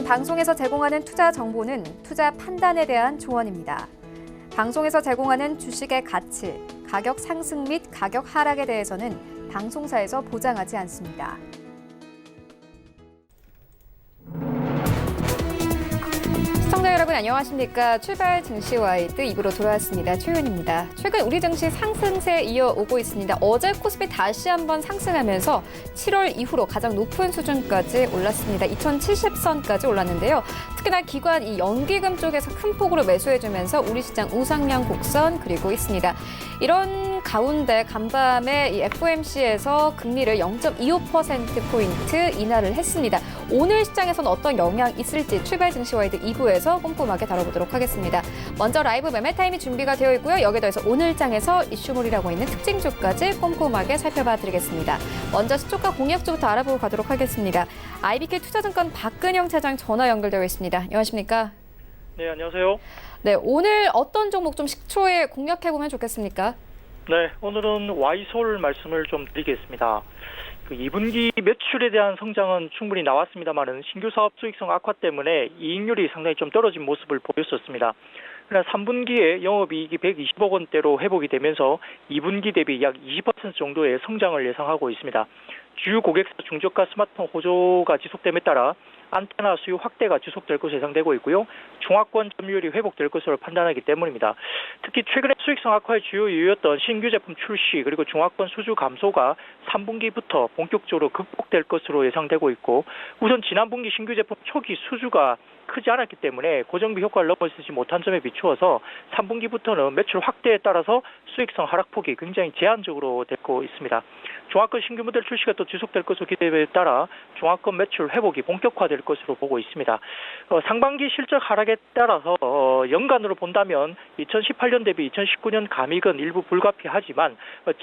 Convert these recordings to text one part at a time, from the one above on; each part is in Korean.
방송에서 제공하는 투자 정보는 투자 판단에 대한 조언입니다. 방송에서 제공하는 주식의 가치, 가격 상승 및 가격 하락에 대해서는 방송사에서 보장하지 않습니다. 시청자 여러분 안녕하십니까? 출발 증시 와이드 2부로 돌아왔습니다. 최윤입니다. 최근 우리 증시 상승세 이어오고 있습니다. 어제 코스피 다시 한번 상승하면서 7월 이후로 가장 높은 수준까지 올랐습니다. 2070선까지 올랐는데요. 특히나 기관 이 연기금 쪽에서 큰 폭으로 매수해주면서 우리 시장 우상향 곡선 그리고 있습니다. 이런 가운데 간밤에 이 FOMC에서 금리를 0.25%포인트 인하를 했습니다. 오늘 시장에서는 어떤 영향 있을지 출발 증시 와이드 2부에서 꼼꼼하게 다뤄보도록 하겠습니다. 먼저 라이브 매매 타임이 준비가 되어 있고요. 여기에 더해서 오늘 장에서 이슈몰이라고 있는 특징주까지 꼼꼼하게 살펴봐 드리겠습니다. 먼저 시초가 공약주부터 알아보고 가도록 하겠습니다. IBK 투자증권 박근영 차장 전화 연결되어 있습니다. 안녕하십니까? 네, 안녕하세요. 네, 오늘 어떤 종목 좀 식초에 공략해보면 좋겠습니까? 네, 오늘은 와이솔 말씀을 좀 드리겠습니다. 2분기 매출에 대한 성장은 충분히 나왔습니다만은 신규 사업 수익성 악화 때문에 이익률이 상당히 좀 떨어진 모습을 보였었습니다. 그러나 3분기에 영업이익이 120억 원대로 회복이 되면서 2분기 대비 약 20% 정도의 성장을 예상하고 있습니다. 주요 고객사 중저가 스마트폰 호조가 지속됨에 따라 안테나 수요 확대가 지속될 것으로 예상되고 있고요. 중화권 점유율이 회복될 것으로 판단하기 때문입니다. 특히 최근에 수익성 악화의 주요 이유였던 신규 제품 출시 그리고 중화권 수주 감소가 3분기부터 본격적으로 극복될 것으로 예상되고 있고 우선 지난 분기 신규 제품 초기 수주가 크지 않았기 때문에 고정비 효과를 넘어서지 못한 점에 비추어서 3분기부터는 매출 확대에 따라서 수익성 하락폭이 굉장히 제한적으로 되고 있습니다. 중화권 신규 모델 출시가 또 지속될 것으로 기대에 따라 중화권 매출 회복이 본격화될 것으로 보고 있습니다. 상반기 실적 하락에 따라서 연간으로 본다면 2018년 대비 2019년 감익은 일부 불가피하지만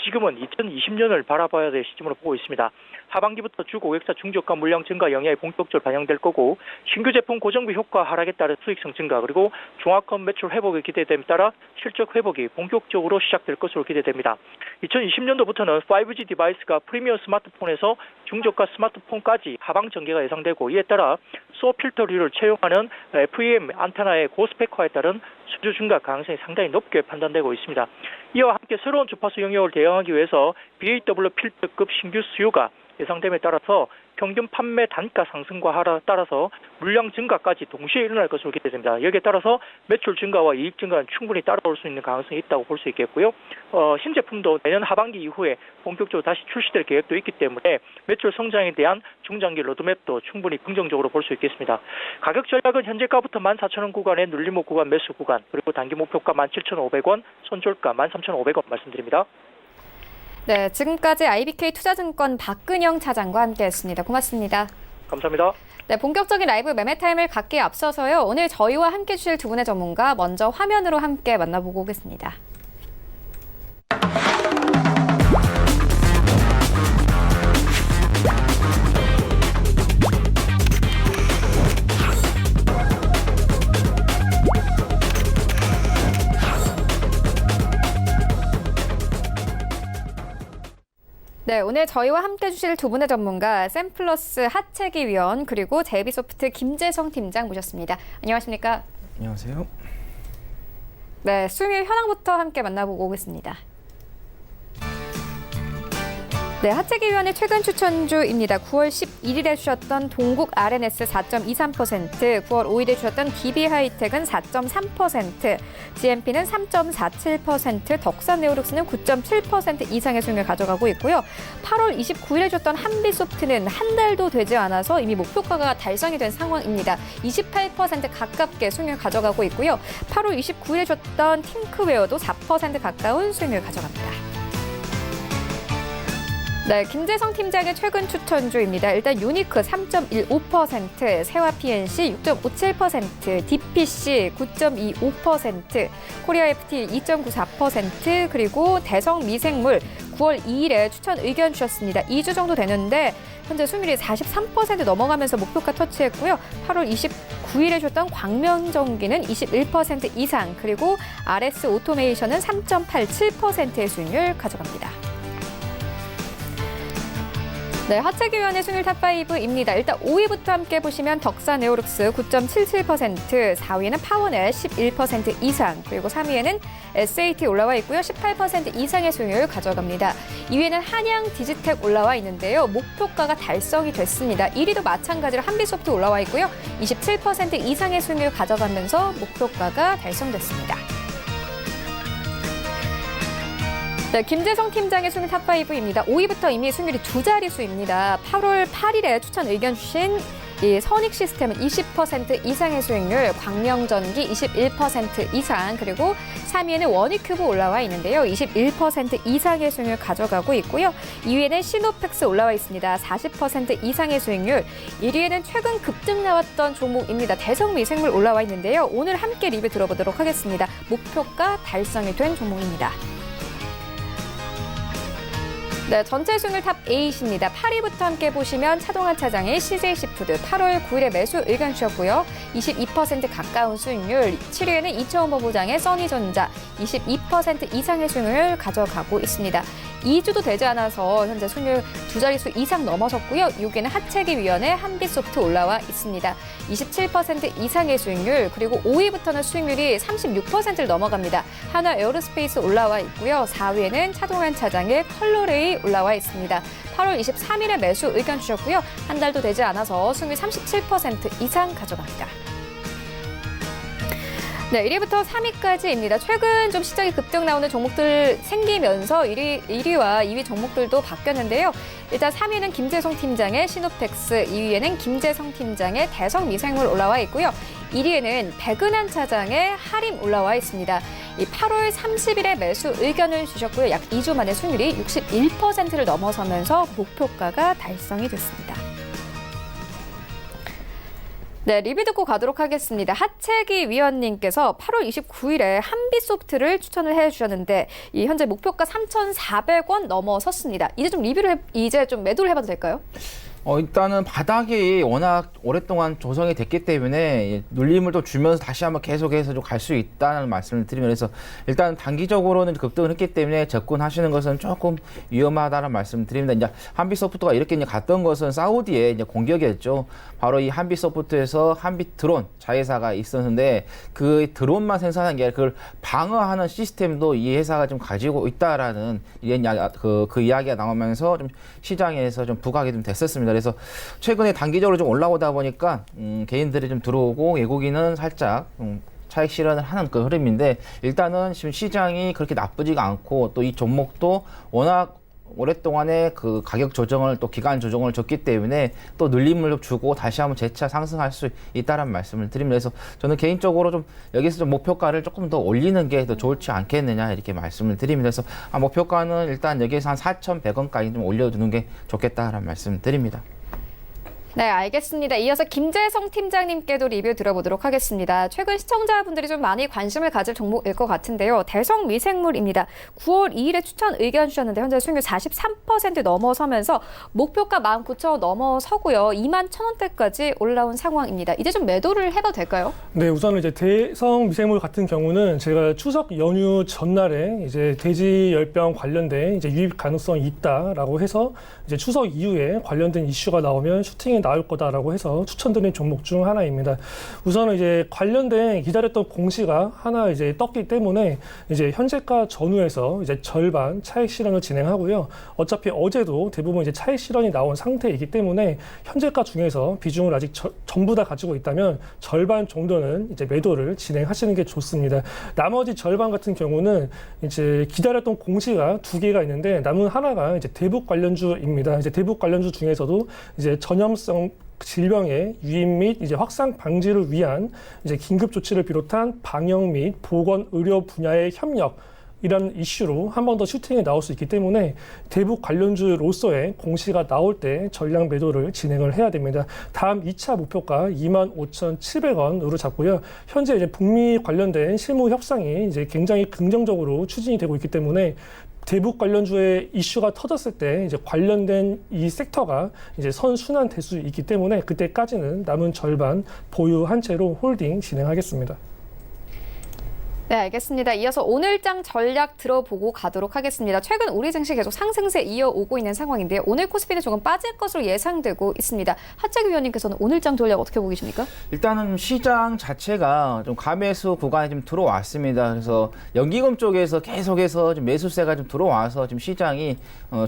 지금은 2020년을 바라봐야 될 시점으로 보고 있습니다. 하반기부터 주고객사 중저가 물량 증가 영향이 본격적으로 반영될 거고 신규 제품 고정비 효과 하락에 따른 수익성 증가 그리고 중화권 매출 회복의 기대됨에 따라 실적 회복이 본격적으로 시작될 것으로 기대됩니다. 2020년도부터는 5G 디바이스가 프리미엄 스마트폰에서 중저가 스마트폰까지 하방 전개가 예상되고 이에 따라 소어 필터류를 채용하는 FEM 안테나의 고스펙화에 따른 수주 증가 가능성이 상당히 높게 판단되고 있습니다. 이와 함께 새로운 주파수 영역을 대응하기 위해서 BAW 필터급 신규 수요가 예상됨에 따라서 평균 판매 단가 상승과 따라서 물량 증가까지 동시에 일어날 것으로 기대됩니다. 여기에 따라서 매출 증가와 이익 증가는 충분히 따라올 수 있는 가능성이 있다고 볼 수 있겠고요. 신제품도 내년 하반기 이후에 본격적으로 다시 출시될 계획도 있기 때문에 매출 성장에 대한 중장기 로드맵도 충분히 긍정적으로 볼 수 있겠습니다. 가격 전략은 현재가부터 14,000원 구간의 눌림목 구간 매수 구간 그리고 단기 목표가 17,500원, 손절가 13,500원 말씀드립니다. 네, 지금까지 IBK 투자증권 박근영 차장과 함께했습니다. 고맙습니다. 감사합니다. 네, 본격적인 라이브 매매 타임을 갖기에 앞서서요. 오늘 저희와 함께 해주실 두 분의 전문가 먼저 화면으로 함께 만나보고 오겠습니다. 네, 오늘 저희와 함께 해주실 두 분의 전문가 샘플러스 하채기 위원 그리고 제이비소프트 김재성 팀장 모셨습니다. 안녕하십니까? 안녕하세요. 네, 수요일 현황부터 함께 만나보고 오겠습니다. 네, 하채기 위원의 최근 추천주입니다. 9월 11일에 주셨던 동국 RNS 4.23%, 9월 5일에 주셨던 DB하이텍은 4.3%, GMP는 3.47%, 덕산네오룩스는 9.7% 이상의 수익을 가져가고 있고요. 8월 29일에 주셨던 한비소프트는 한 달도 되지 않아서 이미 목표가가 달성이 된 상황입니다. 28% 가깝게 수익을 가져가고 있고요. 8월 29일에 주셨던 팅크웨어도 4% 가까운 수익을 가져갑니다. 네, 김재성 팀장의 최근 추천주입니다. 일단 유니크 3.15%, 세화 PNC 6.57%, DPC 9.25%, 코리아 FT 2.94%, 그리고 대성 미생물 9월 2일에 추천 의견 주셨습니다. 2주 정도 되는데 현재 수익률이 43% 넘어가면서 목표가 터치했고요. 8월 29일에 줬던 광명전기는 21% 이상, 그리고 RS 오토메이션은 3.87%의 수익률 가져갑니다. 네, 하체기위원회 순위 탑5입니다. 일단 5위부터 함께 보시면 덕산 에어룩스 9.77%, 4위에는 파워넷 11% 이상, 그리고 3위에는 SAT 올라와 있고요. 18% 이상의 수익률 가져갑니다. 2위에는 한양 디지텍 올라와 있는데요. 목표가가 달성이 됐습니다. 1위도 마찬가지로 한빛소프트 올라와 있고요. 27% 이상의 수익률 가져가면서 목표가가 달성됐습니다. 네, 김재성 팀장의 순위 탑5입니다. 5위부터 이미 순위이 두 자릿수입니다. 8월 8일에 추천 의견 주신 이 선익시스템은 20% 이상의 수익률, 광명전기 21% 이상, 그리고 3위에는 원익큐브 올라와 있는데요. 21% 이상의 수익률 가져가고 있고요. 2위에는 시노펙스 올라와 있습니다. 40% 이상의 수익률. 1위에는 최근 급등 나왔던 종목입니다. 대성미생물 올라와 있는데요. 오늘 함께 리뷰 들어보도록 하겠습니다. 목표가 달성이 된 종목입니다. 네, 전체 수익률 탑 8입니다. 8위부터 함께 보시면 차동환 차장의 CJ시푸드 8월 9일에 매수 의견 주셨고요. 22% 가까운 수익률, 7위에는 이채원 본부장의 써니전자 22% 이상의 수익률을 가져가고 있습니다. 2주도 되지 않아서 현재 수익률 두 자릿수 이상 넘어섰고요. 6위에는 하체기위원회 한빛소프트 올라와 있습니다. 27% 이상의 수익률, 그리고 5위부터는 수익률이 36%를 넘어갑니다. 하나 에어로스페이스 올라와 있고요. 4위에는 차동환 차장의 컬러레이 올라와 있습니다. 8월 23일에 매수 의견 주셨고요. 한 달도 되지 않아서 수익률 37% 이상 가져갑니다. 네, 1위부터 3위까지입니다. 최근 좀 시장이 급등 나오는 종목들 생기면서 1위와 2위 종목들도 바뀌었는데요. 일단 3위는 김재성 팀장의 시노펙스, 2위에는 김재성 팀장의 대성미생물 올라와 있고요. 1위에는 백은한 차장의 하림 올라와 있습니다. 이 8월 30일에 매수 의견을 주셨고요. 약 2주 만에 수익률이 61%를 넘어서면서 목표가가 달성이 됐습니다. 네, 리뷰 듣고 가도록 하겠습니다. 하채기 위원님께서 8월 29일에 한빛소프트를 추천을 해주셨는데 이 현재 목표가 3,400원 넘어섰습니다. 이제 좀 매도를 해봐도 될까요? 일단은 바닥이 워낙 오랫동안 조성이 됐기 때문에 눌림을 또 주면서 다시 한번 계속해서 좀 갈 수 있다는 말씀을 드리면서 일단 단기적으로는 급등을 했기 때문에 접근하시는 것은 조금 위험하다는 말씀을 드립니다. 이제 한빛소프트가 이렇게 이제 갔던 것은 사우디의 이제 공격이었죠. 바로 이 한빛소프트에서 한빛 드론 자회사가 있었는데 그 드론만 생산한 게 아니라 그걸 방어하는 시스템도 이 회사가 좀 가지고 있다라는 그 이야기가 나오면서 좀 시장에서 좀 부각이 좀 됐었습니다. 그래서 최근에 단기적으로 좀 올라오다 보니까 개인들이 좀 들어오고 외국인은 살짝 차익 실현을 하는 그 흐름인데 일단은 지금 시장이 그렇게 나쁘지가 않고 또 이 종목도 워낙 오랫동안의 그 가격 조정을 또 기간 조정을 줬기 때문에 또 눌림을 주고 다시 한번 재차 상승할 수 있다는 말씀을 드립니다. 그래서 저는 개인적으로 좀 여기서 좀 목표가를 조금 더 올리는 게 더 좋지 않겠느냐 이렇게 말씀을 드립니다. 그래서 목표가는 일단 여기에서 한 4,100원까지 좀 올려두는 게 좋겠다라는 말씀을 드립니다. 네, 알겠습니다. 이어서 김재성 팀장님께도 리뷰 들어보도록 하겠습니다. 최근 시청자분들이 좀 많이 관심을 가질 종목일 것 같은데요. 대성미생물입니다. 9월 2일에 추천 의견 주셨는데 현재 수익률 43% 넘어서면서 목표가 19,000원 넘어서고요. 21,000원대까지 올라온 상황입니다. 이제 좀 매도를 해봐도 될까요? 네, 우선은 이제 대성미생물 같은 경우는 제가 추석 연휴 전날에 이제 돼지열병 관련된 이제 유입 가능성이 있다라고 해서 이제 추석 이후에 관련된 이슈가 나오면 슈팅이 나올 거다라고 해서 추천드린 종목 중 하나입니다. 우선은 이제 관련된 기다렸던 공시가 하나 이제 떴기 때문에 이제 현재가 전후에서 이제 절반 차익 실현을 진행하고요. 어차피 어제도 대부분 이제 차익 실현이 나온 상태이기 때문에 현재가 중에서 비중을 아직 전부 다 가지고 있다면 절반 정도는 이제 매도를 진행하시는 게 좋습니다. 나머지 절반 같은 경우는 이제 기다렸던 공시가 두 개가 있는데 남은 하나가 이제 대북 관련주입니다. 이제 대북 관련주 중에서도 이제 전염성 질병의 유입 및 이제 확산 방지를 위한 이제 긴급 조치를 비롯한 방역 및 보건 의료 분야의 협력 이런 이슈로 한 번 더 슈팅이 나올 수 있기 때문에 대북 관련주로서의 공시가 나올 때 전량 매도를 진행을 해야 됩니다. 다음 2차 목표가 25,700원으로 잡고요. 현재 이제 북미 관련된 실무 협상이 이제 굉장히 긍정적으로 추진이 되고 있기 때문에 대북 관련주의 이슈가 터졌을 때 이제 관련된 이 섹터가 이제 선순환 될 수 있기 때문에 그때까지는 남은 절반 보유한 채로 홀딩 진행하겠습니다. 네, 알겠습니다. 이어서 오늘장 전략 들어보고 가도록 하겠습니다. 최근 우리 증시 계속 상승세 이어오고 있는 상황인데요. 오늘 코스피는 조금 빠질 것으로 예상되고 있습니다. 하채기 위원님께서는 오늘장 전략 어떻게 보고 계십니까? 일단은 시장 자체가 좀 가매수 구간에 좀 들어왔습니다. 그래서 연기금 쪽에서 계속해서 좀 매수세가 좀 들어와서 지금 시장이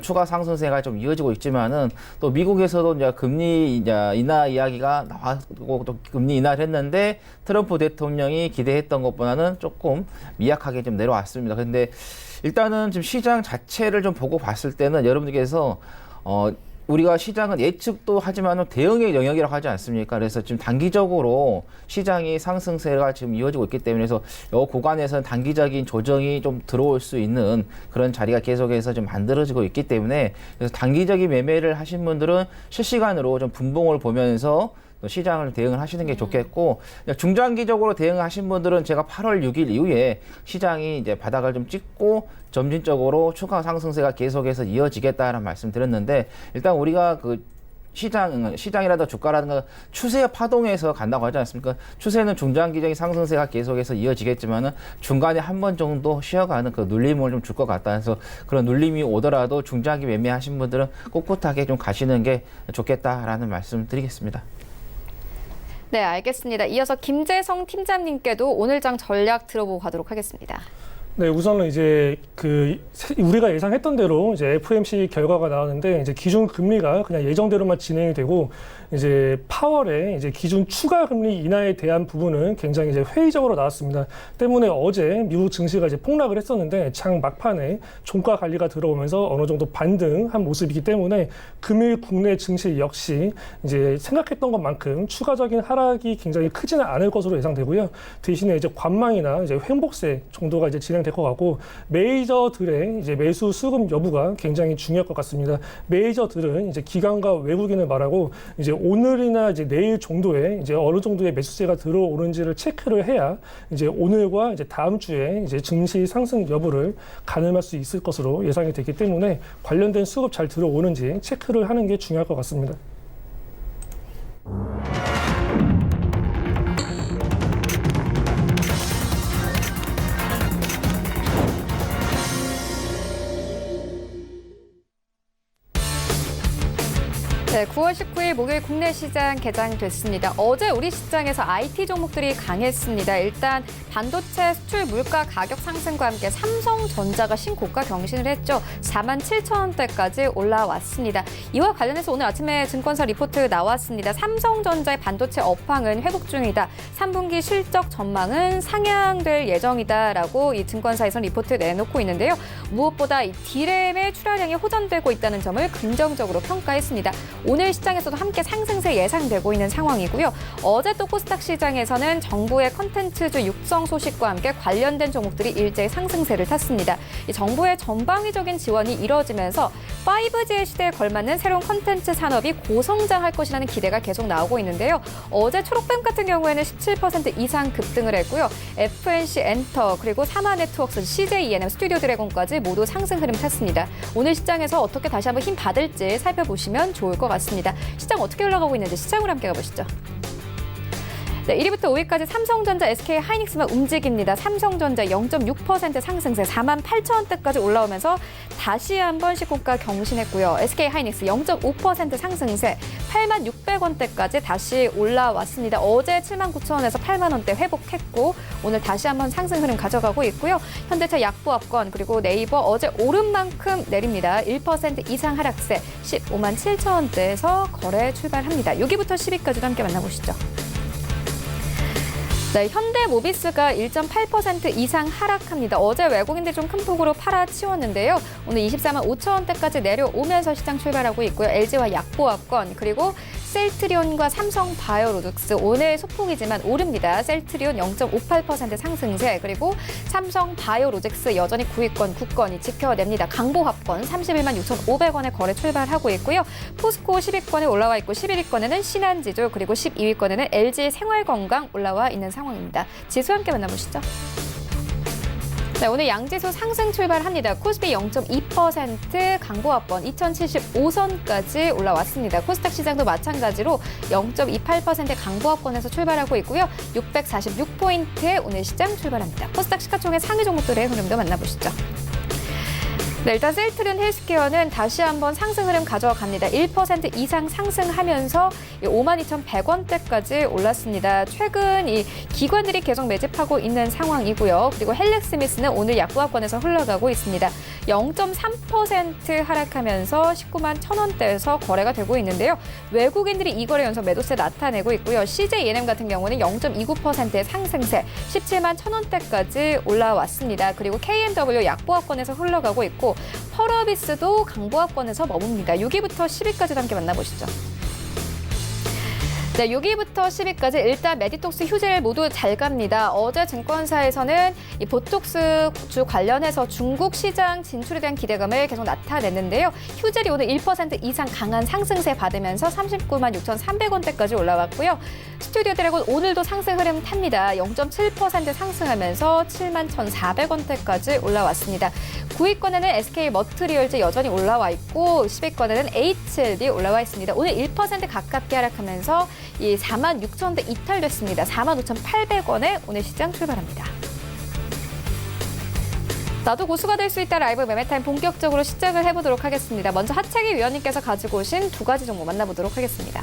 추가 상승세가 좀 이어지고 있지만은 또 미국에서도 이제 금리 이제 인하 이야기가 나왔고 또 금리 인하를 했는데 트럼프 대통령이 기대했던 것보다는 조금 미약하게 좀 내려왔습니다. 근데 일단은 지금 시장 자체를 좀 보고 봤을 때는 여러분들께서 우리가 시장은 예측도 하지만 대응의 영역이라고 하지 않습니까? 그래서 지금 단기적으로 시장이 상승세가 지금 이어지고 있기 때문에 이 구간에서는 단기적인 조정이 좀 들어올 수 있는 그런 자리가 계속해서 좀 만들어지고 있기 때문에 그래서 단기적인 매매를 하신 분들은 실시간으로 좀 분봉을 보면서 시장을 대응을 하시는 게 좋겠고 중장기적으로 대응하신 분들은 제가 8월 6일 이후에 시장이 이제 바닥을 좀 찍고 점진적으로 추가 상승세가 계속해서 이어지겠다라는 말씀 드렸는데 일단 우리가 그 시장이라도 주가라든가 추세 파동에서 간다고 하지 않습니까? 추세는 중장기적인 상승세가 계속해서 이어지겠지만은 중간에 한 번 정도 쉬어가는 그 눌림을 좀 줄 것 같다 해서 그런 눌림이 오더라도 중장기 매매하신 분들은 꿋꿋하게 좀 가시는 게 좋겠다라는 말씀 드리겠습니다. 네, 알겠습니다. 이어서 김재성 팀장님께도 오늘장 전략 들어보고 가도록 하겠습니다. 네, 우선은 이제 우리가 예상했던 대로 이제 FOMC 결과가 나왔는데 이제 기준 금리가 그냥 예정대로만 진행이 되고 이제 파월에 이제 기준 추가 금리 인하에 대한 부분은 굉장히 이제 회의적으로 나왔습니다. 때문에 어제 미국 증시가 이제 폭락을 했었는데 장 막판에 종가 관리가 들어오면서 어느 정도 반등한 모습이기 때문에 금일 국내 증시 역시 이제 생각했던 것만큼 추가적인 하락이 굉장히 크지는 않을 것으로 예상되고요. 대신에 이제 관망이나 이제 횡복세 정도가 이제 진행될 것 같고 메이저들의 이제 매수 수급 여부가 굉장히 중요할 것 같습니다. 메이저들은 이제 기관과 외국인을 말하고 이제 오늘이나 이제 내일 정도에 이제 어느 정도의 매수세가 들어오는지를 체크를 해야 이제 오늘과 이제 다음 주에 이제 증시 상승 여부를 가늠할 수 있을 것으로 예상이 되기 때문에 관련된 수급 잘 들어오는지 체크를 하는 게 중요할 것 같습니다. 네, 9월 19일 목요일 국내 시장 개장됐습니다. 어제 우리 시장에서 IT 종목들이 강했습니다. 일단 반도체 수출 물가 가격 상승과 함께 삼성전자가 신고가 경신을 했죠. 47,000원대까지 올라왔습니다. 이와 관련해서 오늘 아침에 증권사 리포트 나왔습니다. 삼성전자의 반도체 업황은 회복 중이다. 3분기 실적 전망은 상향될 예정이다라고 이 증권사에서 리포트 내놓고 있는데요. 무엇보다 이 D램의 출하량이 호전되고 있다는 점을 긍정적으로 평가했습니다. 오늘 시장에서도 함께 상승세 예상되고 있는 상황이고요. 어제 또 코스닥 시장에서는 정부의 컨텐츠주 육성 소식과 함께 관련된 종목들이 일제히 상승세를 탔습니다. 이 정부의 전방위적인 지원이 이뤄지면서 5G의 시대에 걸맞는 새로운 컨텐츠 산업이 고성장할 것이라는 기대가 계속 나오고 있는데요. 어제 초록뱀 같은 경우에는 17% 이상 급등을 했고요. FNC 엔터 그리고 사마네트워크스, CJ ENM, 스튜디오 드래곤까지 모두 상승 흐름 탔습니다. 오늘 시장에서 어떻게 다시 한번 힘 받을지 살펴보시면 좋을 것 같습니다. 시장 어떻게 올라가고 있는지 시장으로 함께 가보시죠. 네, 1위부터 5위까지 삼성전자, SK 하이닉스만 움직입니다. 삼성전자 0.6% 상승세 48,000원대까지 올라오면서 다시 한번 시고가 경신했고요. SK 하이닉스 0.5% 상승세 86,600원대까지 다시 올라왔습니다. 어제 79,000원에서 80,000원대 회복했고 오늘 다시 한번 상승 흐름 가져가고 있고요. 현대차 약보합권 그리고 네이버 어제 오른 만큼 내립니다. 1% 이상 하락세 157,000원대에서 거래 출발합니다. 6위부터 10위까지도 함께 만나보시죠. 네, 현대모비스가 1.8% 이상 하락합니다. 어제 외국인들이 좀 큰 폭으로 팔아치웠는데요. 오늘 24만 5천원대까지 내려오면서 시장 출발하고 있고요. LG와 약보합권 그리고 셀트리온과 삼성바이오로직스 오늘 소폭이지만 오릅니다. 셀트리온 0.58% 상승세 그리고 삼성바이오로직스 여전히 9위권, 9권이 지켜냅니다. 강보합권 31만 6,500원에 거래 출발하고 있고요. 포스코 10위권에 올라와 있고 11위권에는 신한지주 그리고 12위권에는 LG 생활건강 올라와 있는 상황입니다. 지수 함께 만나보시죠. 네, 오늘 양지수 상승 출발합니다. 코스피 0.2% 강보합권 2075선까지 올라왔습니다. 코스닥 시장도 마찬가지로 0.28% 강보합권에서 출발하고 있고요. 646포인트에 오늘 시장 출발합니다. 코스닥 시가총액 상위 종목들의 흐름도 만나보시죠. 네, 일단 셀트리온 헬스케어는 다시 한번 상승 흐름 가져갑니다. 1% 이상 상승하면서 52,100원대까지 올랐습니다. 최근 이 기관들이 계속 매집하고 있는 상황이고요. 그리고 헬렉스미스는 오늘 약보합권에서 흘러가고 있습니다. 0.3% 하락하면서 19만 1,000원대에서 거래가 되고 있는데요. 외국인들이 이 거래 연속 매도세 나타내고 있고요. CJENM 같은 경우는 0.29%의 상승세 17만 1,000원대까지 올라왔습니다. 그리고 KMW 약보합권에서 흘러가고 있고 펄어비스도 강보합권에서 머뭅니다. 6위부터 10위까지 함께 만나보시죠. 네, 6위부터 10위까지 일단 메디톡스 휴젤 모두 잘 갑니다. 어제 증권사에서는 이 보톡스 주 관련해서 중국 시장 진출에 대한 기대감을 계속 나타냈는데요. 휴젤이 오늘 1% 이상 강한 상승세 받으면서 39만 6,300원대까지 올라왔고요. 스튜디오 드래곤 오늘도 상승 흐름 탑니다. 0.7% 상승하면서 7만 1,400원대까지 올라왔습니다. 9위권에는 SK 머트리얼즈 여전히 올라와 있고 10위권에는 HLB 올라와 있습니다. 오늘 1% 가깝게 하락하면서 이 4만 6천원대 이탈됐습니다. 4만 5,800원에 오늘 시장 출발합니다. 나도 고수가 될 수 있다 라이브 매매타임 본격적으로 시작을 해보도록 하겠습니다. 먼저 하창희 위원님께서 가지고 오신 두 가지 종목 만나보도록 하겠습니다.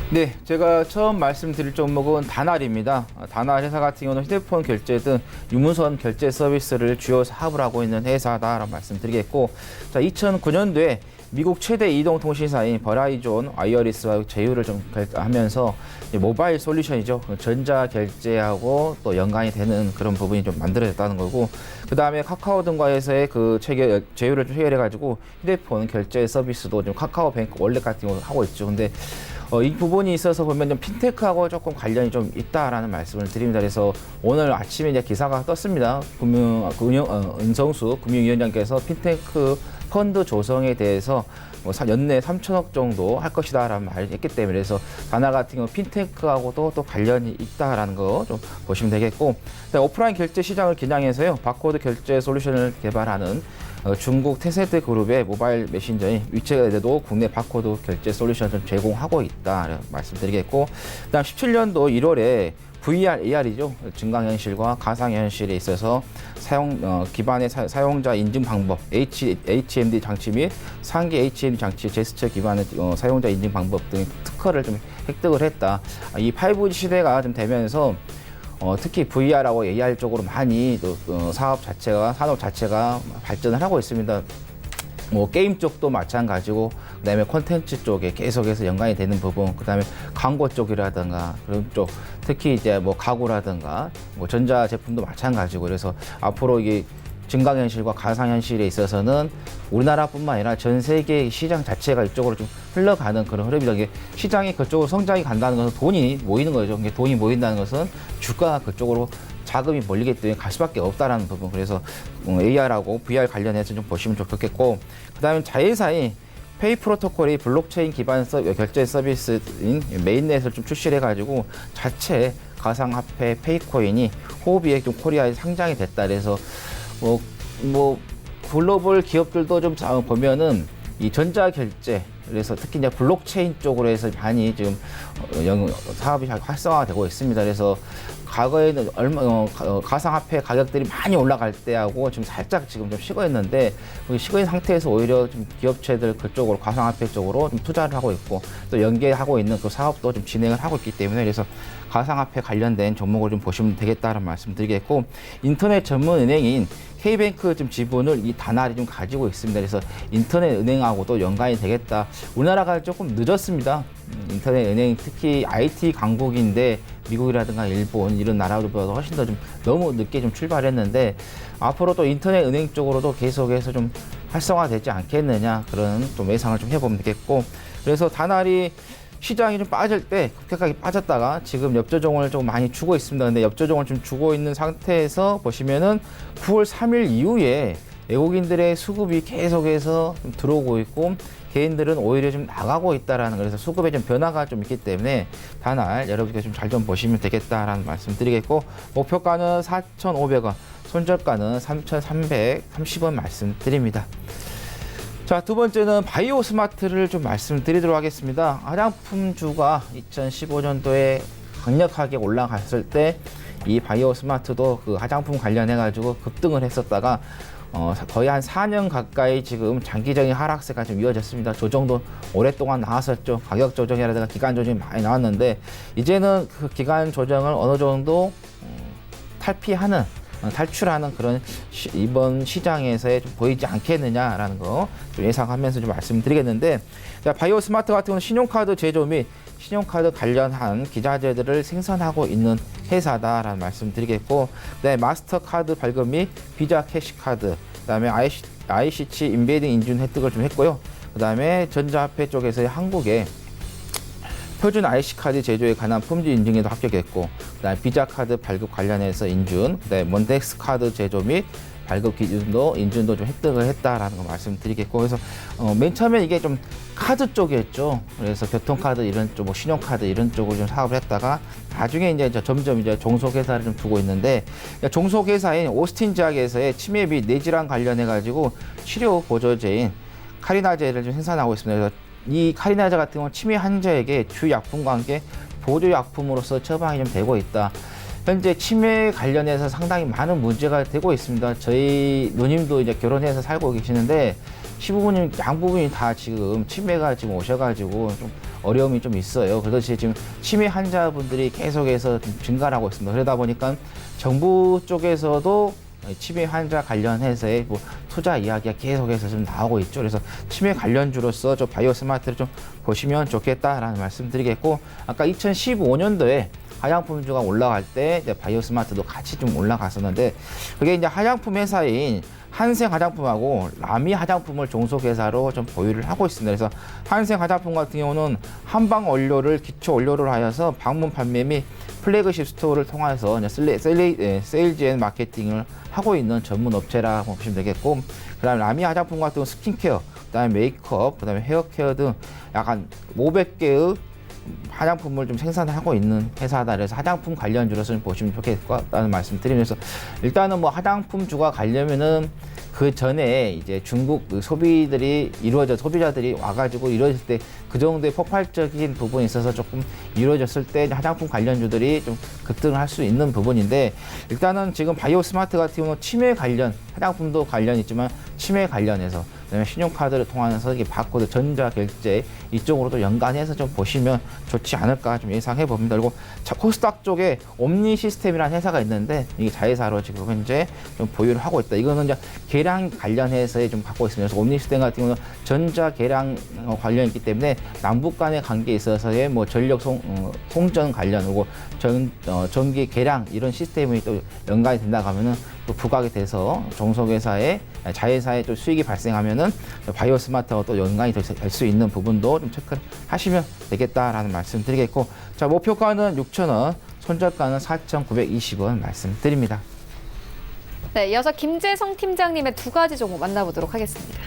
네, 제가 처음 말씀드릴 종목은 다날입니다. 다날 회사 같은 경우는 휴대폰 결제 등 유무선 결제 서비스를 주요 사업을 하고 있는 회사다라고 말씀드리겠고, 자, 2009년도에 미국 최대 이동통신사인 버라이존 와이어리스와 제휴를 좀 하면서 모바일 솔루션이죠. 전자 결제하고 또 연관이 되는 그런 부분이 좀 만들어졌다는 거고, 그 다음에 카카오 등과에서의 그 제휴를 좀 체결해가지고 휴대폰 결제 서비스도 좀 카카오뱅크 월렛 같은 경우도 하고 있죠. 근데 이 부분이 있어서 보면 좀 핀테크하고 조금 관련이 좀 있다라는 말씀을 드립니다. 그래서 오늘 아침에 이제 기사가 떴습니다. 은성수 금융위원장께서 핀테크 펀드 조성에 대해서 연내 3천억 정도 할 것이다라는 말을 했기 때문에, 그래서 다날 같은 경우 핀테크하고도 또 관련이 있다라는 거 좀 보시면 되겠고, 오프라인 결제 시장을 겨냥해서요 바코드 결제 솔루션을 개발하는 중국 테세드 그룹의 모바일 메신저인 위챗에도 국내 바코드 결제 솔루션을 제공하고 있다 말씀드리겠고, 그다음 17년도 1월에 VR, AR이죠. 증강현실과 가상현실에 있어서 기반의 사용자 인증 방법, HMD 장치 및 상기 HMD 장치 제스처 기반의 사용자 인증 방법 등 특허를 좀 획득을 했다. 이 5G 시대가 좀 되면서 특히 VR하고 AR 쪽으로 많이 또 산업 자체가 발전을 하고 있습니다. 게임 쪽도 마찬가지고, 그다음에 콘텐츠 쪽에 계속해서 연관이 되는 부분, 그다음에 광고 쪽이라든가 그런 쪽, 특히 이제 가구라든가 전자 제품도 마찬가지고, 그래서 앞으로 이게 증강현실과 가상현실에 있어서는 우리나라뿐만 아니라 전 세계 시장 자체가 이쪽으로 좀 흘러가는 그런 흐름이다. 이게 시장이 그쪽으로 성장이 간다는 것은 돈이 모이는 거죠. 이게 돈이 모인다는 것은 주가가 그쪽으로 자금이 몰리기 때문에 갈 수밖에 없다라는 부분. 그래서 AR하고 VR 관련해서 좀 보시면 좋겠고, 그다음에 자회사인 페이 프로토콜이 블록체인 기반 결제 서비스인 메인넷을 좀 출시를 해가지고 자체 가상화폐 페이코인이 호흡이에 좀 코리아에 상장이 됐다. 그래서 글로벌 기업들도 좀 보면은 이 전자결제, 그래서 특히 이제 블록체인 쪽으로 해서 많이 지금 사업이 활성화되고 있습니다. 그래서 과거에는 가상화폐 가격들이 많이 올라갈 때하고 지금 살짝 지금 좀 식어 있는데, 식어 있는 상태에서 오히려 좀 기업체들 그쪽으로 가상화폐 쪽으로 좀 투자를 하고 있고, 또 연계하고 있는 그 사업도 좀 진행을 하고 있기 때문에, 그래서 가상화폐 관련된 종목을 좀 보시면 되겠다는 말씀드리겠고, 인터넷 전문 은행인 K뱅크 좀 지분을 이 다날이 좀 가지고 있습니다. 그래서 인터넷 은행하고도 연관이 되겠다. 우리나라가 조금 늦었습니다. 인터넷 은행, 특히 IT 강국인데 미국이라든가 일본 이런 나라들보다 훨씬 더 좀 너무 늦게 좀 출발했는데, 앞으로 또 인터넷 은행 쪽으로도 계속해서 좀 활성화되지 않겠느냐, 그런 좀 예상을 좀 해보면 되겠고, 그래서 다날이 시장이 좀 빠질 때 급격하게 빠졌다가 지금 엽조종을 좀 많이 주고 있습니다. 근데 엽조종을 좀 주고 있는 상태에서 보시면은 9월 3일 이후에 외국인들의 수급이 계속해서 좀 들어오고 있고, 개인들은 오히려 좀 나가고 있다라는, 그래서 수급에 좀 변화가 좀 있기 때문에 다날 여러분께 좀 잘 좀 보시면 되겠다라는 말씀 드리겠고, 목표가는 4,500원, 손절가는 3,330원 말씀드립니다. 자, 두 번째는 바이오 스마트를 좀 말씀드리도록 하겠습니다. 화장품주가 2015년도에 강력하게 올라갔을 때 이 바이오 스마트도 그 화장품 관련해가지고 급등을 했었다가 거의 한 4년 가까이 지금 장기적인 하락세가 좀 이어졌습니다. 조정도 오랫동안 나왔었죠. 가격 조정이라든가 기간 조정이 많이 나왔는데 이제는 그 기간 조정을 어느 정도 탈출하는 그런 이번 시장에서의 좀 보이지 않겠느냐라는 거 좀 예상하면서 좀 말씀드리겠는데, 자, 바이오 스마트 같은 경우는 신용카드 제조 및 신용카드 관련한 기자재들을 생산하고 있는 회사다라는 말씀드리겠고, 그다음에 마스터카드 발급 및 비자 캐시카드, 그다음에 ICC 인베딩 인증 획득을 좀 했고요. 그다음에 전자화폐 쪽에서의 한국의 표준 IC카드 제조에 관한 품질 인증에도 합격했고, 그다음에 비자 카드 발급 관련해서 인증, 그다음에 몬덱스 카드 제조 및 발급 기준도 인증도 좀 획득을 했다라는 거 말씀드리겠고, 그래서 맨 처음에 이게 좀 카드 쪽이었죠. 그래서 교통카드 이런 쪽, 뭐 신용카드 이런 쪽으로 좀 사업을 했다가 나중에 이제 점점 이제 종속회사를 좀 두고 있는데, 종속회사인 오스틴 지역에서의 치매 및 뇌질환 관련해 가지고 치료 보조제인 카리나제를 좀 생산하고 있습니다. 그래서 이 카리나제 같은 경우는 치매 환자에게 주 약품과 함께 보조 약품으로서 처방이 좀 되고 있다. 현재 치매 관련해서 상당히 많은 문제가 되고 있습니다. 저희 누님도 이제 결혼해서 살고 계시는데 시부모님 양부분이 다 지금 치매가 지금 오셔가지고 좀 어려움이 좀 있어요. 그래서 지금 치매 환자분들이 계속해서 좀 증가를 하고 있습니다. 그러다 보니까 정부 쪽에서도 치매 환자 관련해서의 뭐 투자 이야기가 계속해서 좀 나오고 있죠. 그래서 치매 관련주로서 저 바이오 스마트를 좀 보시면 좋겠다라는 말씀드리겠고, 아까 2015년도에 화장품주가 올라갈 때 이제 바이오 스마트도 같이 좀 올라갔었는데, 그게 이제 화장품 회사인 한생 화장품하고 라미 화장품을 종속회사로 좀 보유를 하고 있습니다. 그래서 한생 화장품 같은 경우는 한방 원료를 기초 원료로 하여서 방문 판매 및 플래그십 스토어를 통해서 세일즈 앤 마케팅을 하고 있는 전문 업체라고 보시면 되겠고, 그다음에 라미 화장품 같은 경우는 스킨케어, 그다음에 메이크업, 그다음에 헤어케어 등 약간 500개의 화장품을 좀 생산하고 있는 회사다. 그래서 화장품 관련주로서 보시면 좋겠다는 말씀 드리면서, 일단은 뭐 화장품주가 가려면은 그 전에 이제 중국 소비자들이 와가지고 이루어질 때 그 정도의 폭발적인 부분이 있어서 조금 이루어졌을 때 화장품 관련주들이 좀 급등을 할 수 있는 부분인데, 일단은 지금 바이오 스마트 같은 경우는 치매 관련, 화장품도 관련이 있지만 치매 관련해서 그다음에 신용카드를 통해서 이게 바코드, 전자결제 이쪽으로도 연관해서 좀 보시면 좋지 않을까 좀 예상해 봅니다. 그리고 코스닥 쪽에 옴니 시스템이라는 회사가 있는데 이게 자회사로 지금 현재 좀 보유를 하고 있다. 이거는 이제 계량 관련해서 좀 갖고 있습니다. 그래서 옴니 시스템 같은 경우는 전자 계량 관련이 있기 때문에 남북 간의 관계에 있어서의 뭐 전력 송전 관련이고 전기 계량 이런 시스템이 또 연관이 된다고 하면은 또 부각이 돼서 종속회사의 자회사에 또 수익이 발생하면은 바이오 스마트하고 또 연관이 될 수 있는 부분도 좀 체크하시면 되겠다라는 말씀 드리겠고, 자, 목표가는 6,000원, 손절가는 4,920원 말씀드립니다. 네, 이어서 김재성 팀장님의 두 가지 종목 만나보도록 하겠습니다.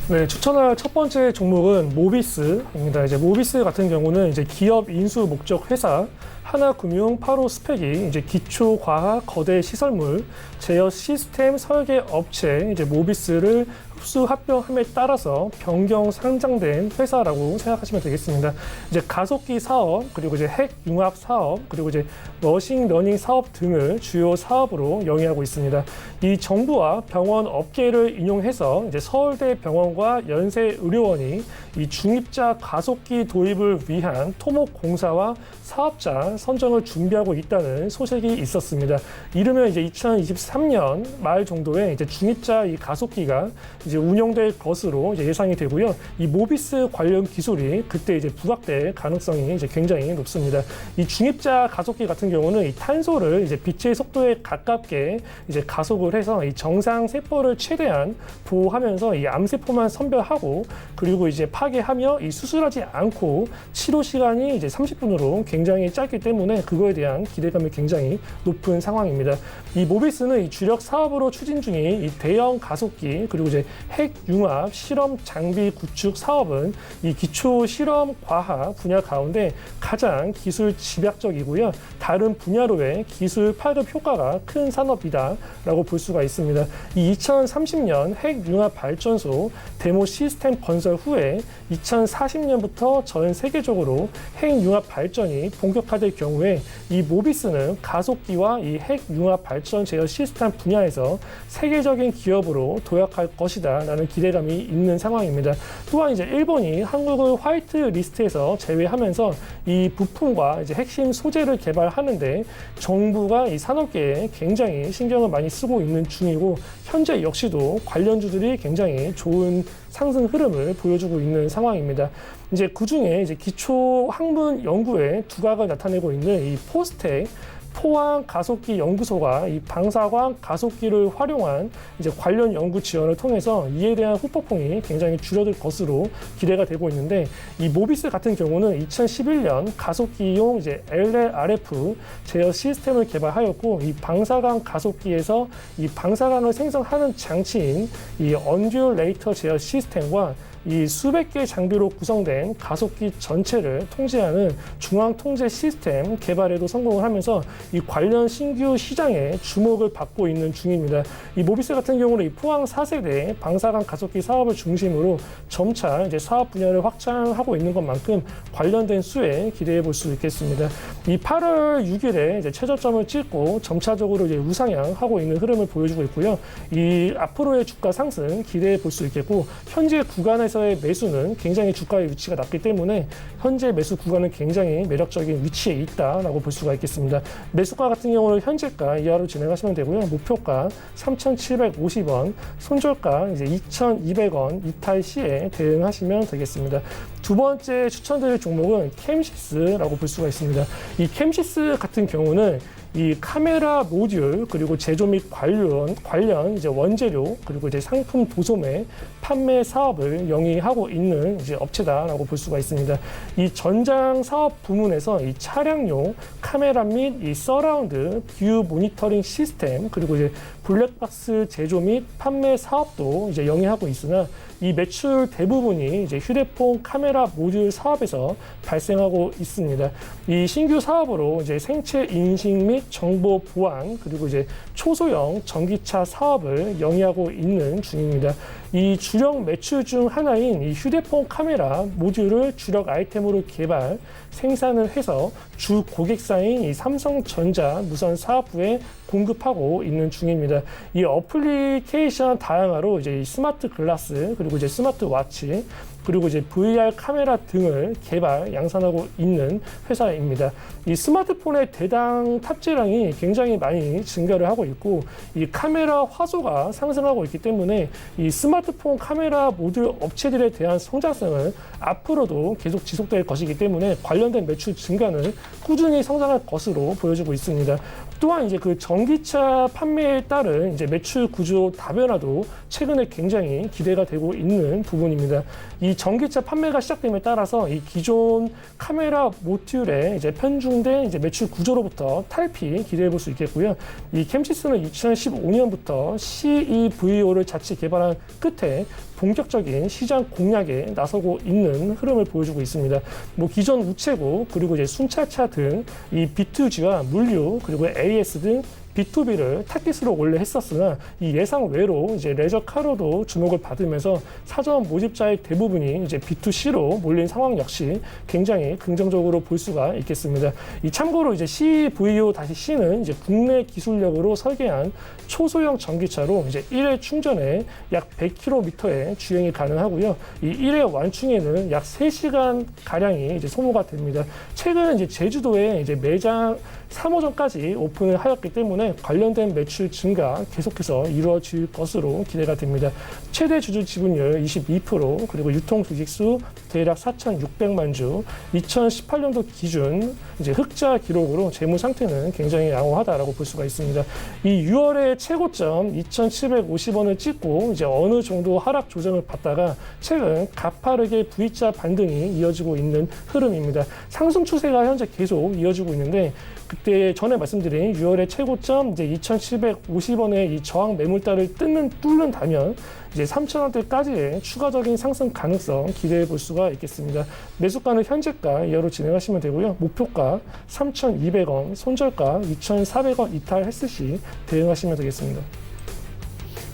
네, 추천할 첫 번째 종목은 모비스입니다. 이제 모비스 같은 경우는 이제 기업 인수 목적 회사, 하나금융, 파로스펙이 이제 기초과학, 거대 시설물, 제어 시스템 설계 업체 이제 모비스를 흡수 합병함에 따라서 변경 상장된 회사라고 생각하시면 되겠습니다. 이제 가속기 사업, 그리고 이제 핵 융합 사업, 그리고 이제 머신 러닝 사업 등을 주요 사업으로 영위하고 있습니다. 이 정부와 병원 업계를 인용해서 이제 서울대 병원과 연세의료원이 이 중입자 가속기 도입을 위한 토목 공사와 사업자 선정을 준비하고 있다는 소식이 있었습니다. 이르면 이제 2023년 말 정도에 이제 중입자 이 가속기가 이제 운영될 것으로 이제 예상이 되고요. 이 모비스 관련 기술이 그때 이제 부각될 가능성이 이제 굉장히 높습니다. 이 중입자 가속기 같은 경우는 이 탄소를 이제 빛의 속도에 가깝게 이제 가속을 해서 이 정상 세포를 최대한 보호하면서 이 암세포만 선별하고, 그리고 이제 하게 하며 이 수술하지 않고 치료 시간이 이제 30분으로 굉장히 짧기 때문에 그거에 대한 기대감이 굉장히 높은 상황입니다. 이 모비스는 이 주력 사업으로 추진 중인 이 대형 가속기 그리고 이제 핵융합 실험 장비 구축 사업은 이 기초 실험 과학 분야 가운데 가장 기술 집약적이고요. 다른 분야로의 기술 파급 효과가 큰 산업이다라고 볼 수가 있습니다. 이 2030년 핵융합 발전소 데모 시스템 건설 후에 2040년부터 전 세계적으로 핵융합 발전이 본격화될 경우에 이 모비스는 가속기와 이 핵융합 발전 제어 시스템 분야에서 세계적인 기업으로 도약할 것이다라는 기대감이 있는 상황입니다. 또한 이제 일본이 한국을 화이트 리스트에서 제외하면서 이 부품과 이제 핵심 소재를 개발하는데 정부가 이 산업계에 굉장히 신경을 많이 쓰고 있는 중이고 현재 역시도 관련주들이 굉장히 좋은 상승 흐름을 보여주고 있는 상황입니다. 이제 그중에 이제 기초 학문 연구에 두각을 나타내고 있는 이 포스텍 포항 가속기 연구소가 이 방사광 가속기를 활용한 이제 관련 연구 지원을 통해서 이에 대한 후폭풍이 굉장히 줄어들 것으로 기대가 되고 있는데 이 모비스 같은 경우는 2011년 가속기용 이제 LLRF 제어 시스템을 개발하였고 이 방사광 가속기에서 이 방사광을 생성하는 장치인 이 언듀레이터 제어 시스템과 이 수백 개의 장비로 구성된 가속기 전체를 통제하는 중앙 통제 시스템 개발에도 성공을 하면서 이 관련 신규 시장에 주목을 받고 있는 중입니다. 이 모비스 같은 경우는 이 포항 4세대 방사광 가속기 사업을 중심으로 점차 이제 사업 분야를 확장하고 있는 것만큼 관련된 수에 기대해 볼 수 있겠습니다. 이 8월 6일에 이제 최저점을 찍고 점차적으로 이제 우상향하고 있는 흐름을 보여주고 있고요. 이 앞으로의 주가 상승 기대해 볼 수 있겠고 현재 구간에서의 매수는 굉장히 주가의 위치가 낮기 때문에 현재 매수 구간은 굉장히 매력적인 위치에 있다라고 볼 수가 있겠습니다. 매수가 같은 경우는 현재가 이하로 진행하시면 되고요. 목표가 3,750원, 손절가 이제 2,200원 이탈 시에 대응하시면 되겠습니다. 두 번째 추천드릴 종목은 캠시스라고 볼 수가 있습니다. 이 캠시스 같은 경우는 이 카메라 모듈 그리고 제조 및 관련 이제 원재료 그리고 이제 상품 도소매 판매 사업을 영위하고 있는 이제 업체다라고 볼 수가 있습니다. 이 전장 사업 부문에서 이 차량용 카메라 및 이 서라운드 뷰 모니터링 시스템 그리고 이제 블랙박스 제조 및 판매 사업도 이제 영위하고 있으나 이 매출 대부분이 이제 휴대폰 카메라 모듈 사업에서 발생하고 있습니다. 이 신규 사업으로 이제 생체 인식 및 정보 보안 그리고 이제 초소형 전기차 사업을 영위하고 있는 중입니다. 이 주력 매출 중 하나인 이 휴대폰 카메라 모듈을 주력 아이템으로 개발, 생산을 해서 주 고객사인 이 삼성전자 무선 사업부에 공급하고 있는 중입니다. 이 어플리케이션 다양화로 이제 이 스마트 글라스 그리고 이제 스마트 워치 그리고 이제 VR 카메라 등을 개발, 양산하고 있는 회사입니다. 이 스마트폰의 대당 탑재량이 굉장히 많이 증가를 하고 있고 이 카메라 화소가 상승하고 있기 때문에 이 스마트폰 카메라 모듈 업체들에 대한 성장성은 앞으로도 계속 지속될 것이기 때문에 관련된 매출 증가는 꾸준히 성장할 것으로 보여지고 있습니다. 또한 이제 그 전기차 판매에 따른 이제 매출 구조 다변화도 최근에 굉장히 기대가 되고 있는 부분입니다. 이 전기차 판매가 시작됨에 따라서 이 기존 카메라 모듈에 이제 편중된 이제 매출 구조로부터 탈피 기대해 볼 수 있겠고요. 이 캠시스는 2015년부터 CEVO를 자체 개발한 끝에 본격적인 시장 공략에 나서고 있는 흐름을 보여주고 있습니다. 뭐 기존 우체국 그리고 이제 순찰차 등 이 B2G와 물류 그리고 AS 등 B2B를 타깃으로 원래 했었으나 이 예상 외로 이제 레저카로도 주목을 받으면서 사전 모집자의 대부분이 이제 B2C로 몰린 상황 역시 굉장히 긍정적으로 볼 수가 있겠습니다. 이 참고로 이제 CVO-C는 이제 국내 기술력으로 설계한 초소형 전기차로 이제 1회 충전에 약 100km의 주행이 가능하고요. 이 1회 완충에는 약 3시간 가량이 이제 소모가 됩니다. 최근 이제 제주도에 이제 매장 3호점까지 오픈을 하였기 때문에 때문에 관련된 매출 증가 계속해서 이루어질 것으로 기대가 됩니다. 최대 주주 지분율 22%, 그리고 유통 주식수 대략 4,600만 주, 2018년도 기준 이제 흑자 기록으로 재무 상태는 굉장히 양호하다라고 볼 수가 있습니다. 이 6월의 최고점 2,750원을 찍고 이제 어느 정도 하락 조정을 받다가 최근 가파르게 V자 반등이 이어지고 있는 흐름입니다. 상승 추세가 현재 계속 이어지고 있는데, 그때 전에 말씀드린 6월의 최고점 이제 2,750원의 이 저항 매물대를 뚫는다면 이제 3,000원대까지의 추가적인 상승 가능성 기대해 볼 수가 있겠습니다. 매수가는 현재가 이하로 진행하시면 되고요. 목표가 3,200원, 손절가 2,400원 이탈했을 시 대응하시면 되겠습니다.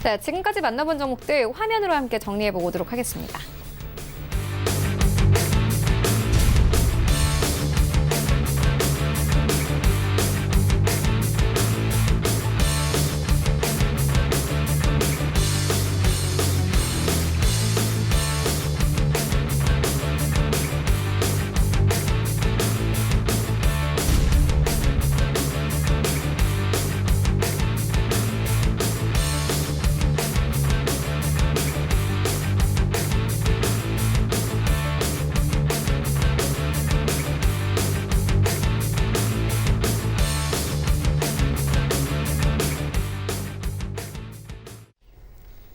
자, 지금까지 만나본 종목들 화면으로 함께 정리해 보도록 하겠습니다.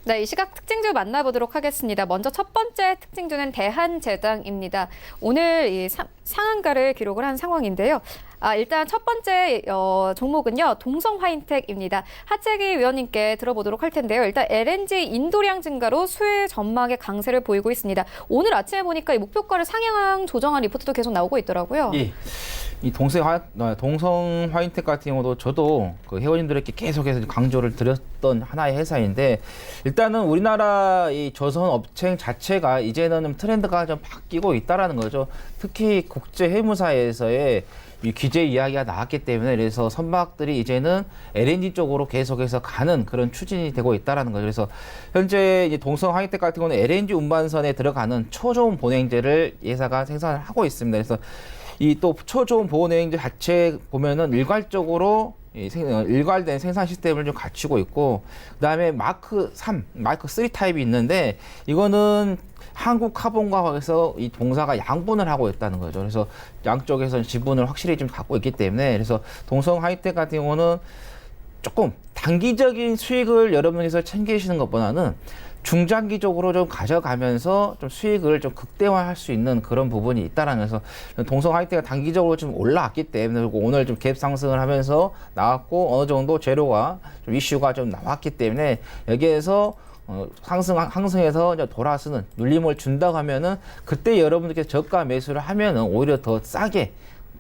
네, 이 시각 특징주 만나보도록 하겠습니다. 먼저 첫 번째 특징주는 대한제당입니다. 오늘 이 상한가를 기록을 한 상황인데요. 일단 첫 번째 종목은요, 동성화인텍입니다. 하채기 위원님께 들어보도록 할 텐데요. 일단 LNG 인도량 증가로 수혜 전망의 강세를 보이고 있습니다. 오늘 아침에 보니까 이 목표가를 상향 조정한 리포트도 계속 나오고 있더라고요. 예. 이 동성 화인텍 같은 경우도 저도 그 회원님들에게 계속해서 강조를 드렸던 하나의 회사인데, 일단은 우리나라 이 조선 업체 자체가 이제는 좀 트렌드가 좀 바뀌고 있다라는 거죠. 특히 국제 회무사에서의 이 규제 이야기가 나왔기 때문에, 그래서 선박들이 이제는 LNG 쪽으로 계속해서 가는 그런 추진이 되고 있다라는 거죠. 그래서 현재 이제 동성 화이텍 같은 경우는 LNG 운반선에 들어가는 초저온 보냉제를 회사가 생산을 하고 있습니다. 그래서 이 또 초저온 보냉제 자체 보면은 일괄적으로 일괄된 생산 시스템을 좀 갖추고 있고, 그다음에 마크 3, 마크 3 타입이 있는데, 이거는 한국 카본과에서 이 동사가 양분을 하고 있다는 거죠. 그래서 양쪽에서 지분을 확실히 좀 갖고 있기 때문에, 그래서 동성 하이텍 같은 경우는 조금 단기적인 수익을 여러분께서 챙기시는 것보다는 중장기적으로 좀 가져가면서 좀 수익을 좀 극대화할 수 있는 그런 부분이 있다라는, 그래서 동성 하이텍가 단기적으로 좀 올라왔기 때문에, 그리고 오늘 좀 갭 상승을 하면서 나왔고, 어느 정도 재료가 좀 이슈가 좀 나왔기 때문에 여기에서 상승해서 돌아서는 눌림을 준다고 하면은, 그때 여러분들께서 저가 매수를 하면은 오히려 더 싸게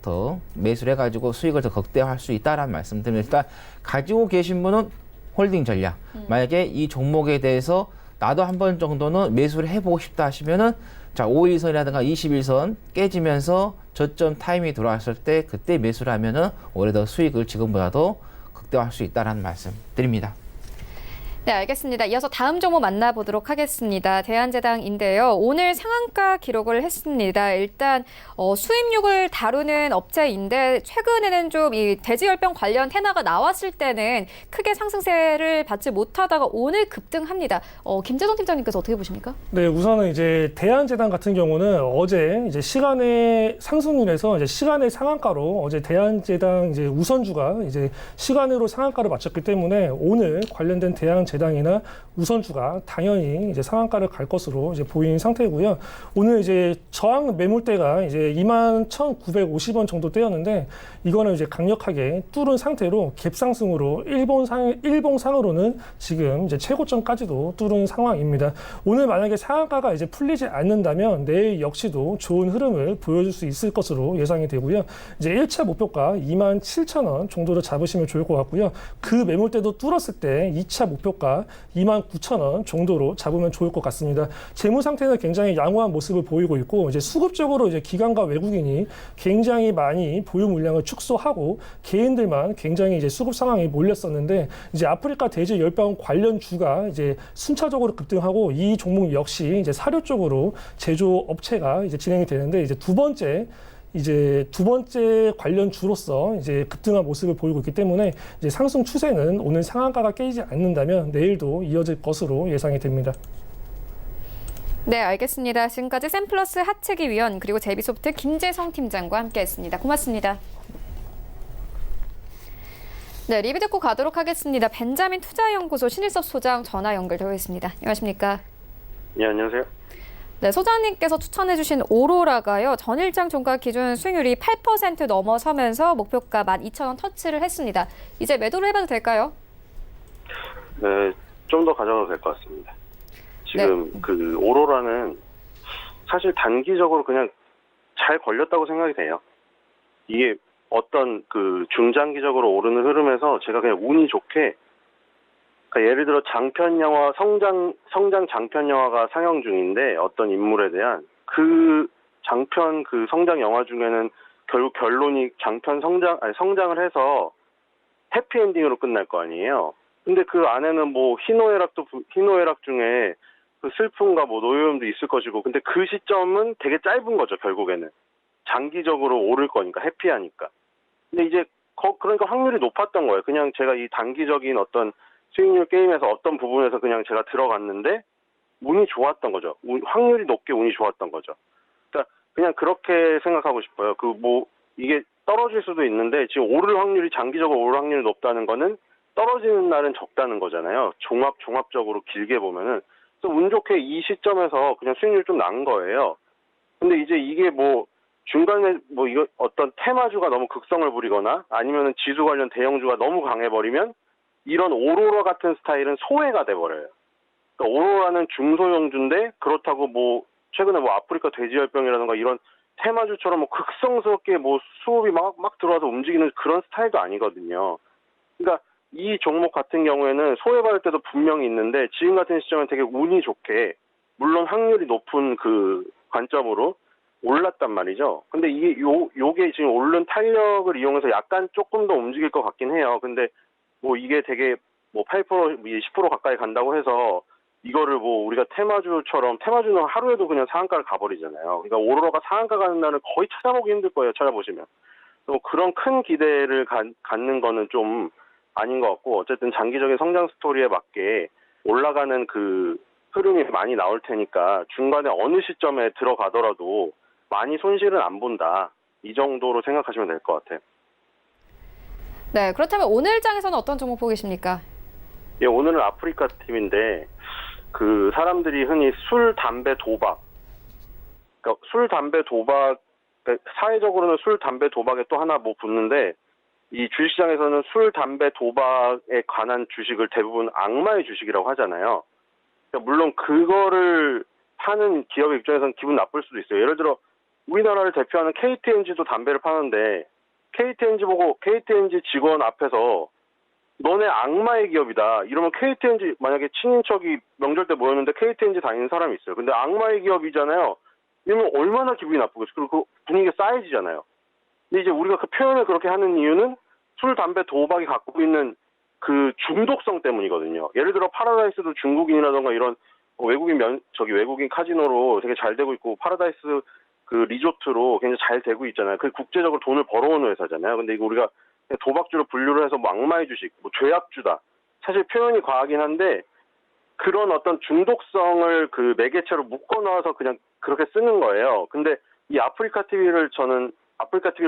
더 매수를 해가지고 수익을 더 극대화할 수 있다라는 말씀드립니다. 일단 가지고 계신 분은 홀딩 전략. 만약에 이 종목에 대해서 나도 한 번 정도는 매수를 해보고 싶다 하시면은, 자, 5일선이라든가 21선 깨지면서 저점 타임이 들어왔을 때 그때 매수를 하면은 오히려 더 수익을 지금보다도 극대화할 수 있다는 말씀 드립니다. 네, 알겠습니다. 이어서 다음 종목 만나보도록 하겠습니다. 대한제당인데요. 오늘 상한가 기록을 했습니다. 일단 수입육을 다루는 업체인데, 최근에는 좀 이 돼지열병 관련 테마가 나왔을 때는 크게 상승세를 받지 못하다가 오늘 급등합니다. 김재성 팀장님께서 어떻게 보십니까? 네, 우선은 이제 대한제당 같은 경우는 어제 이제 시간의 상승률에서 이제 시간의 상한가로 어제 대한제당 이제 우선주가 이제 시간으로 상한가를 맞췄기 때문에 오늘 관련된 대한제당이나 우선주가 당연히 이제 상한가를 갈 것으로 이제 보인 상태고요. 오늘 이제 저항 매물대가 이제 21,950원 정도 떼었는데, 이거는 이제 강력하게 뚫은 상태로 갭상승으로 일봉상으로는 지금 이제 최고점까지도 뚫은 상황입니다. 오늘 만약에 상한가가 이제 풀리지 않는다면 내일 역시도 좋은 흐름을 보여줄 수 있을 것으로 예상이 되고요. 이제 1차 목표가 27,000원 정도로 잡으시면 좋을 것 같고요. 그 매물대도 뚫었을 때 2차 목표가 29,000원 정도로 잡으면 좋을 것 같습니다. 재무 상태는 굉장히 양호한 모습을 보이고 있고, 이제 수급적으로 이제 기관과 외국인이 굉장히 많이 보유 물량을 축소하고 개인들만 굉장히 이제 수급 상황이 몰렸었는데, 이제 아프리카 돼지 열병 관련 주가 이제 순차적으로 급등하고, 이 종목 역시 이제 사료 쪽으로 제조 업체가 이제 진행이 되는데, 이제 두 번째 이제 두 번째 관련 주로서 이제 급등한 모습을 보이고 있기 때문에 이제 상승 추세는 오늘 상한가가 깨지지 않는다면 내일도 이어질 것으로 예상이 됩니다. 네, 알겠습니다. 지금까지 샘플러스 하채기 위원 그리고 제비소프트 김재성 팀장과 함께했습니다. 고맙습니다. 네, 리뷰 듣고 가도록 하겠습니다. 벤자민 투자연구소 신일섭 소장 전화 연결되어 있습니다. 안녕하십니까? 네, 안녕하세요. 네, 소장님께서 추천해주신 오로라가요. 전일장 종가 기준 수익률이 8% 넘어서면서 목표가 12,000원 터치를 했습니다. 이제 매도를 해봐도 될까요? 네, 좀 더 가져가도 될 것 같습니다. 지금 그 오로라는 사실 단기적으로 그냥 잘 걸렸다고 생각이 돼요. 이게 어떤 그 중장기적으로 오르는 흐름에서 제가 그냥 운이 좋게, 그러니까 예를 들어 장편 영화 성장 장편 영화가 상영 중인데 어떤 인물에 대한 그 장편 그 성장 영화 중에는 결국 결론이 장편 성장을 해서 해피엔딩으로 끝날 거 아니에요. 근데 그 안에는 뭐 희노애락 중에 그 슬픔과 뭐 노여움도 있을 것이고, 근데 그 시점은 되게 짧은 거죠. 결국에는 장기적으로 오를 거니까, 해피하니까. 근데 이제 그러니까 확률이 높았던 거예요. 그냥 제가 이 단기적인 어떤 수익률 게임에서 어떤 부분에서 그냥 제가 들어갔는데 운이 좋았던 거죠. 확률이 높게 운이 좋았던 거죠. 그러니까 그냥 그렇게 생각하고 싶어요. 그 뭐 이게 떨어질 수도 있는데 지금 장기적으로 오를 확률이 높다는 거는 떨어지는 날은 적다는 거잖아요. 종합적으로 길게 보면은. 그래서 운 좋게 이 시점에서 그냥 수익률 좀 난 거예요. 근데 이제 이게 뭐 중간에 뭐 이거 어떤 테마주가 너무 극성을 부리거나 아니면은 지수 관련 대형주가 너무 강해버리면 이런 오로라 같은 스타일은 소외가 돼버려요. 그러니까 오로라는 중소형주인데 그렇다고 뭐 최근에 뭐 아프리카 돼지열병이라든가 이런 테마주처럼 뭐 극성스럽게 뭐 수급이 막 들어와서 움직이는 그런 스타일도 아니거든요. 그러니까 이 종목 같은 경우에는 소외받을 때도 분명히 있는데 지금 같은 시점은 되게 운이 좋게, 물론 확률이 높은 그 관점으로 올랐단 말이죠. 근데 이게 요게 지금 오른 탄력을 이용해서 약간 조금 더 움직일 것 같긴 해요. 근데 뭐 이게 되게 뭐 8%, 10% 가까이 간다고 해서 이거를 뭐 우리가 테마주는 하루에도 그냥 상한가를 가버리잖아요. 그러니까 오로라가 상한가 가는 날은 거의 찾아보기 힘들 거예요. 찾아보시면. 또 그런 큰 기대를 갖는 거는 좀 아닌 것 같고, 어쨌든 장기적인 성장 스토리에 맞게 올라가는 그 흐름이 많이 나올 테니까 중간에 어느 시점에 들어가더라도 많이 손실은 안 본다. 이 정도로 생각하시면 될 것 같아요. 네, 그렇다면 오늘 장에서는 어떤 종목 보고 계십니까? 예, 오늘은 아프리카 팀인데 그 사람들이 흔히 술, 담배, 도박, 그러니까 술, 담배, 도박, 사회적으로는 술, 담배, 도박에 또 하나 뭐 붙는데 이 주식시장에서는 술, 담배, 도박에 관한 주식을 대부분 악마의 주식이라고 하잖아요. 그러니까 물론 그거를 파는 기업의 입장에서는 기분 나쁠 수도 있어요. 예를 들어 우리나라를 대표하는 KTNG도 담배를 파는데 KTNG 직원 앞에서 너네 악마의 기업이다 이러면 KTNG 만약에 친인척이 명절 때 모였는데 KTNG 다니는 사람이 있어요. 근데 악마의 기업이잖아요. 이러면 얼마나 기분이 나쁘겠어요. 그리고 그 분위기가 쌓여지잖아요. 근데 이제 우리가 그 표현을 그렇게 하는 이유는 술, 담배, 도박이 갖고 있는 그 중독성 때문이거든요. 예를 들어 파라다이스도 중국인이라던가 이런 외국인 카지노로 되게 잘 되고 있고, 파라다이스 그 리조트로 굉장히 잘 되고 있잖아요. 그 국제적으로 돈을 벌어오는 회사잖아요. 근데 이거 우리가 도박주로 분류를 해서 뭐 악마의 주식, 뭐 죄악주다. 사실 표현이 과하긴 한데 그런 어떤 중독성을 그 매개체로 묶어 넣어서 그냥 그렇게 쓰는 거예요. 근데 이 아프리카 TV를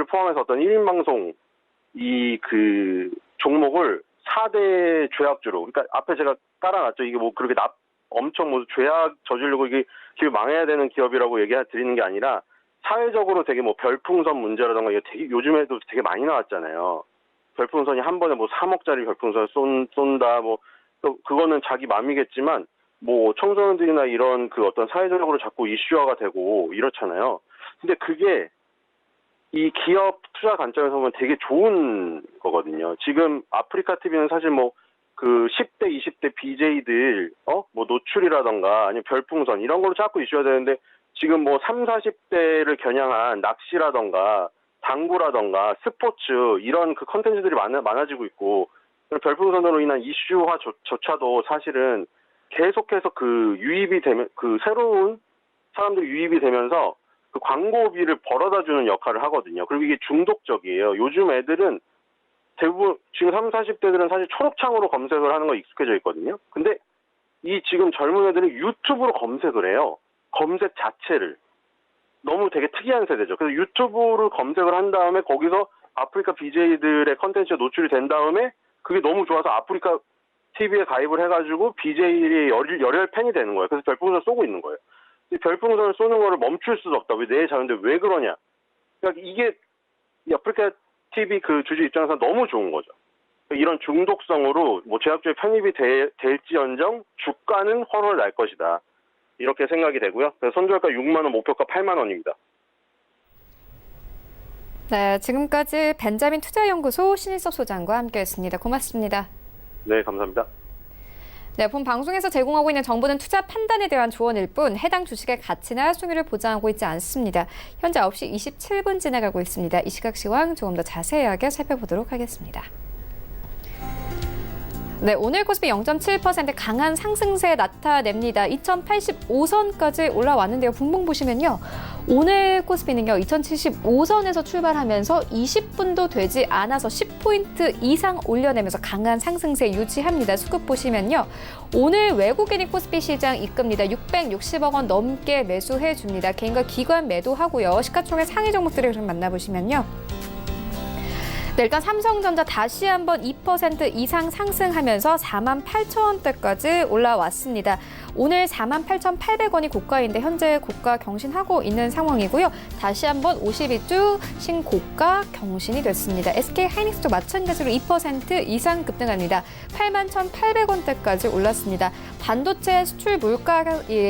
포함해서 어떤 1인 방송 이 그 종목을 4대 죄악주로, 그러니까 앞에 제가 깔아놨죠. 이게 뭐 그렇게 엄청 뭐 죄악 저지르고 이게 기업 망해야 되는 기업이라고 드리는 게 아니라 사회적으로 되게 뭐 별풍선 문제라던가 이게 되게 요즘에도 되게 많이 나왔잖아요. 별풍선이 한 번에 뭐 3억짜리 별풍선을 쏜다 뭐 그거는 자기 맘이겠지만 뭐 청소년들이나 이런 그 어떤 사회적으로 자꾸 이슈화가 되고 이렇잖아요. 근데 그게 이 기업 투자 관점에서 보면 되게 좋은 거거든요. 지금 아프리카 TV는 사실 뭐 그 10대, 20대 BJ들, 뭐 노출이라던가 아니면 별풍선 이런 걸로 자꾸 이슈가 되는데 지금 뭐 30, 40대를 겨냥한 낚시라던가 당구라던가 스포츠 이런 그 컨텐츠들이 많아지고 있고, 별풍선으로 인한 이슈화조차도 사실은 계속해서 그 유입이 되면 그 새로운 사람들이 유입이 되면서 그 광고비를 벌어다주는 역할을 하거든요. 그리고 이게 중독적이에요. 요즘 애들은 대부분 지금 30, 40대들은 사실 초록창으로 검색을 하는 거 익숙해져 있거든요. 근데 이 지금 젊은 애들은 유튜브로 검색을 해요. 검색 자체를. 너무 되게 특이한 세대죠. 그래서 유튜브를 검색을 한 다음에 거기서 아프리카 BJ들의 컨텐츠가 노출이 된 다음에 그게 너무 좋아서 아프리카 TV에 가입을 해가지고 BJ의 열혈 팬이 되는 거예요. 그래서 별풍선을 쏘고 있는 거예요. 이 별풍선을 쏘는 거를 멈출 수도 없다. 왜 내 자유인데 왜 그러냐. 그러니까 이게 이 아프리카 TV 그 주주 입장에서 너무 좋은 거죠. 이런 중독성으로 뭐 제약주에 편입이 될지언정 주가는 헐헐 날 것이다. 이렇게 생각이 되고요. 그래서 선절가 6만 원, 목표가 8만 원입니다. 네, 지금까지 벤자민 투자연구소 신일섭 소장과 함께했습니다. 고맙습니다. 네, 감사합니다. 네, 본 방송에서 제공하고 있는 정보는 투자 판단에 대한 조언일 뿐 해당 주식의 가치나 수익률을 보장하고 있지 않습니다. 현재 9시 27분 지나가고 있습니다. 이 시각 시황 조금 더 자세하게 살펴보도록 하겠습니다. 네, 오늘 코스피 0.7% 강한 상승세 나타냅니다. 2085선까지 올라왔는데요. 분봉 보시면요. 오늘 코스피는요. 2075선에서 출발하면서 20분도 되지 않아서 10포인트 이상 올려내면서 강한 상승세 유지합니다. 수급 보시면요. 오늘 외국인이 코스피 시장 이끕니다. 660억 원 넘게 매수해 줍니다. 개인과 기관 매도하고요. 시가총액 상위 종목들을 좀 만나보시면요. 네, 일단 삼성전자 다시 한번 2% 이상 상승하면서 48,000원대까지 올라왔습니다. 오늘 48,800원이 고가인데 현재 고가 경신하고 있는 상황이고요. 다시 한번 52주 신고가 경신이 됐습니다. SK하이닉스도 마찬가지로 2% 이상 급등합니다. 81,800원대까지 올랐습니다. 반도체 수출 물가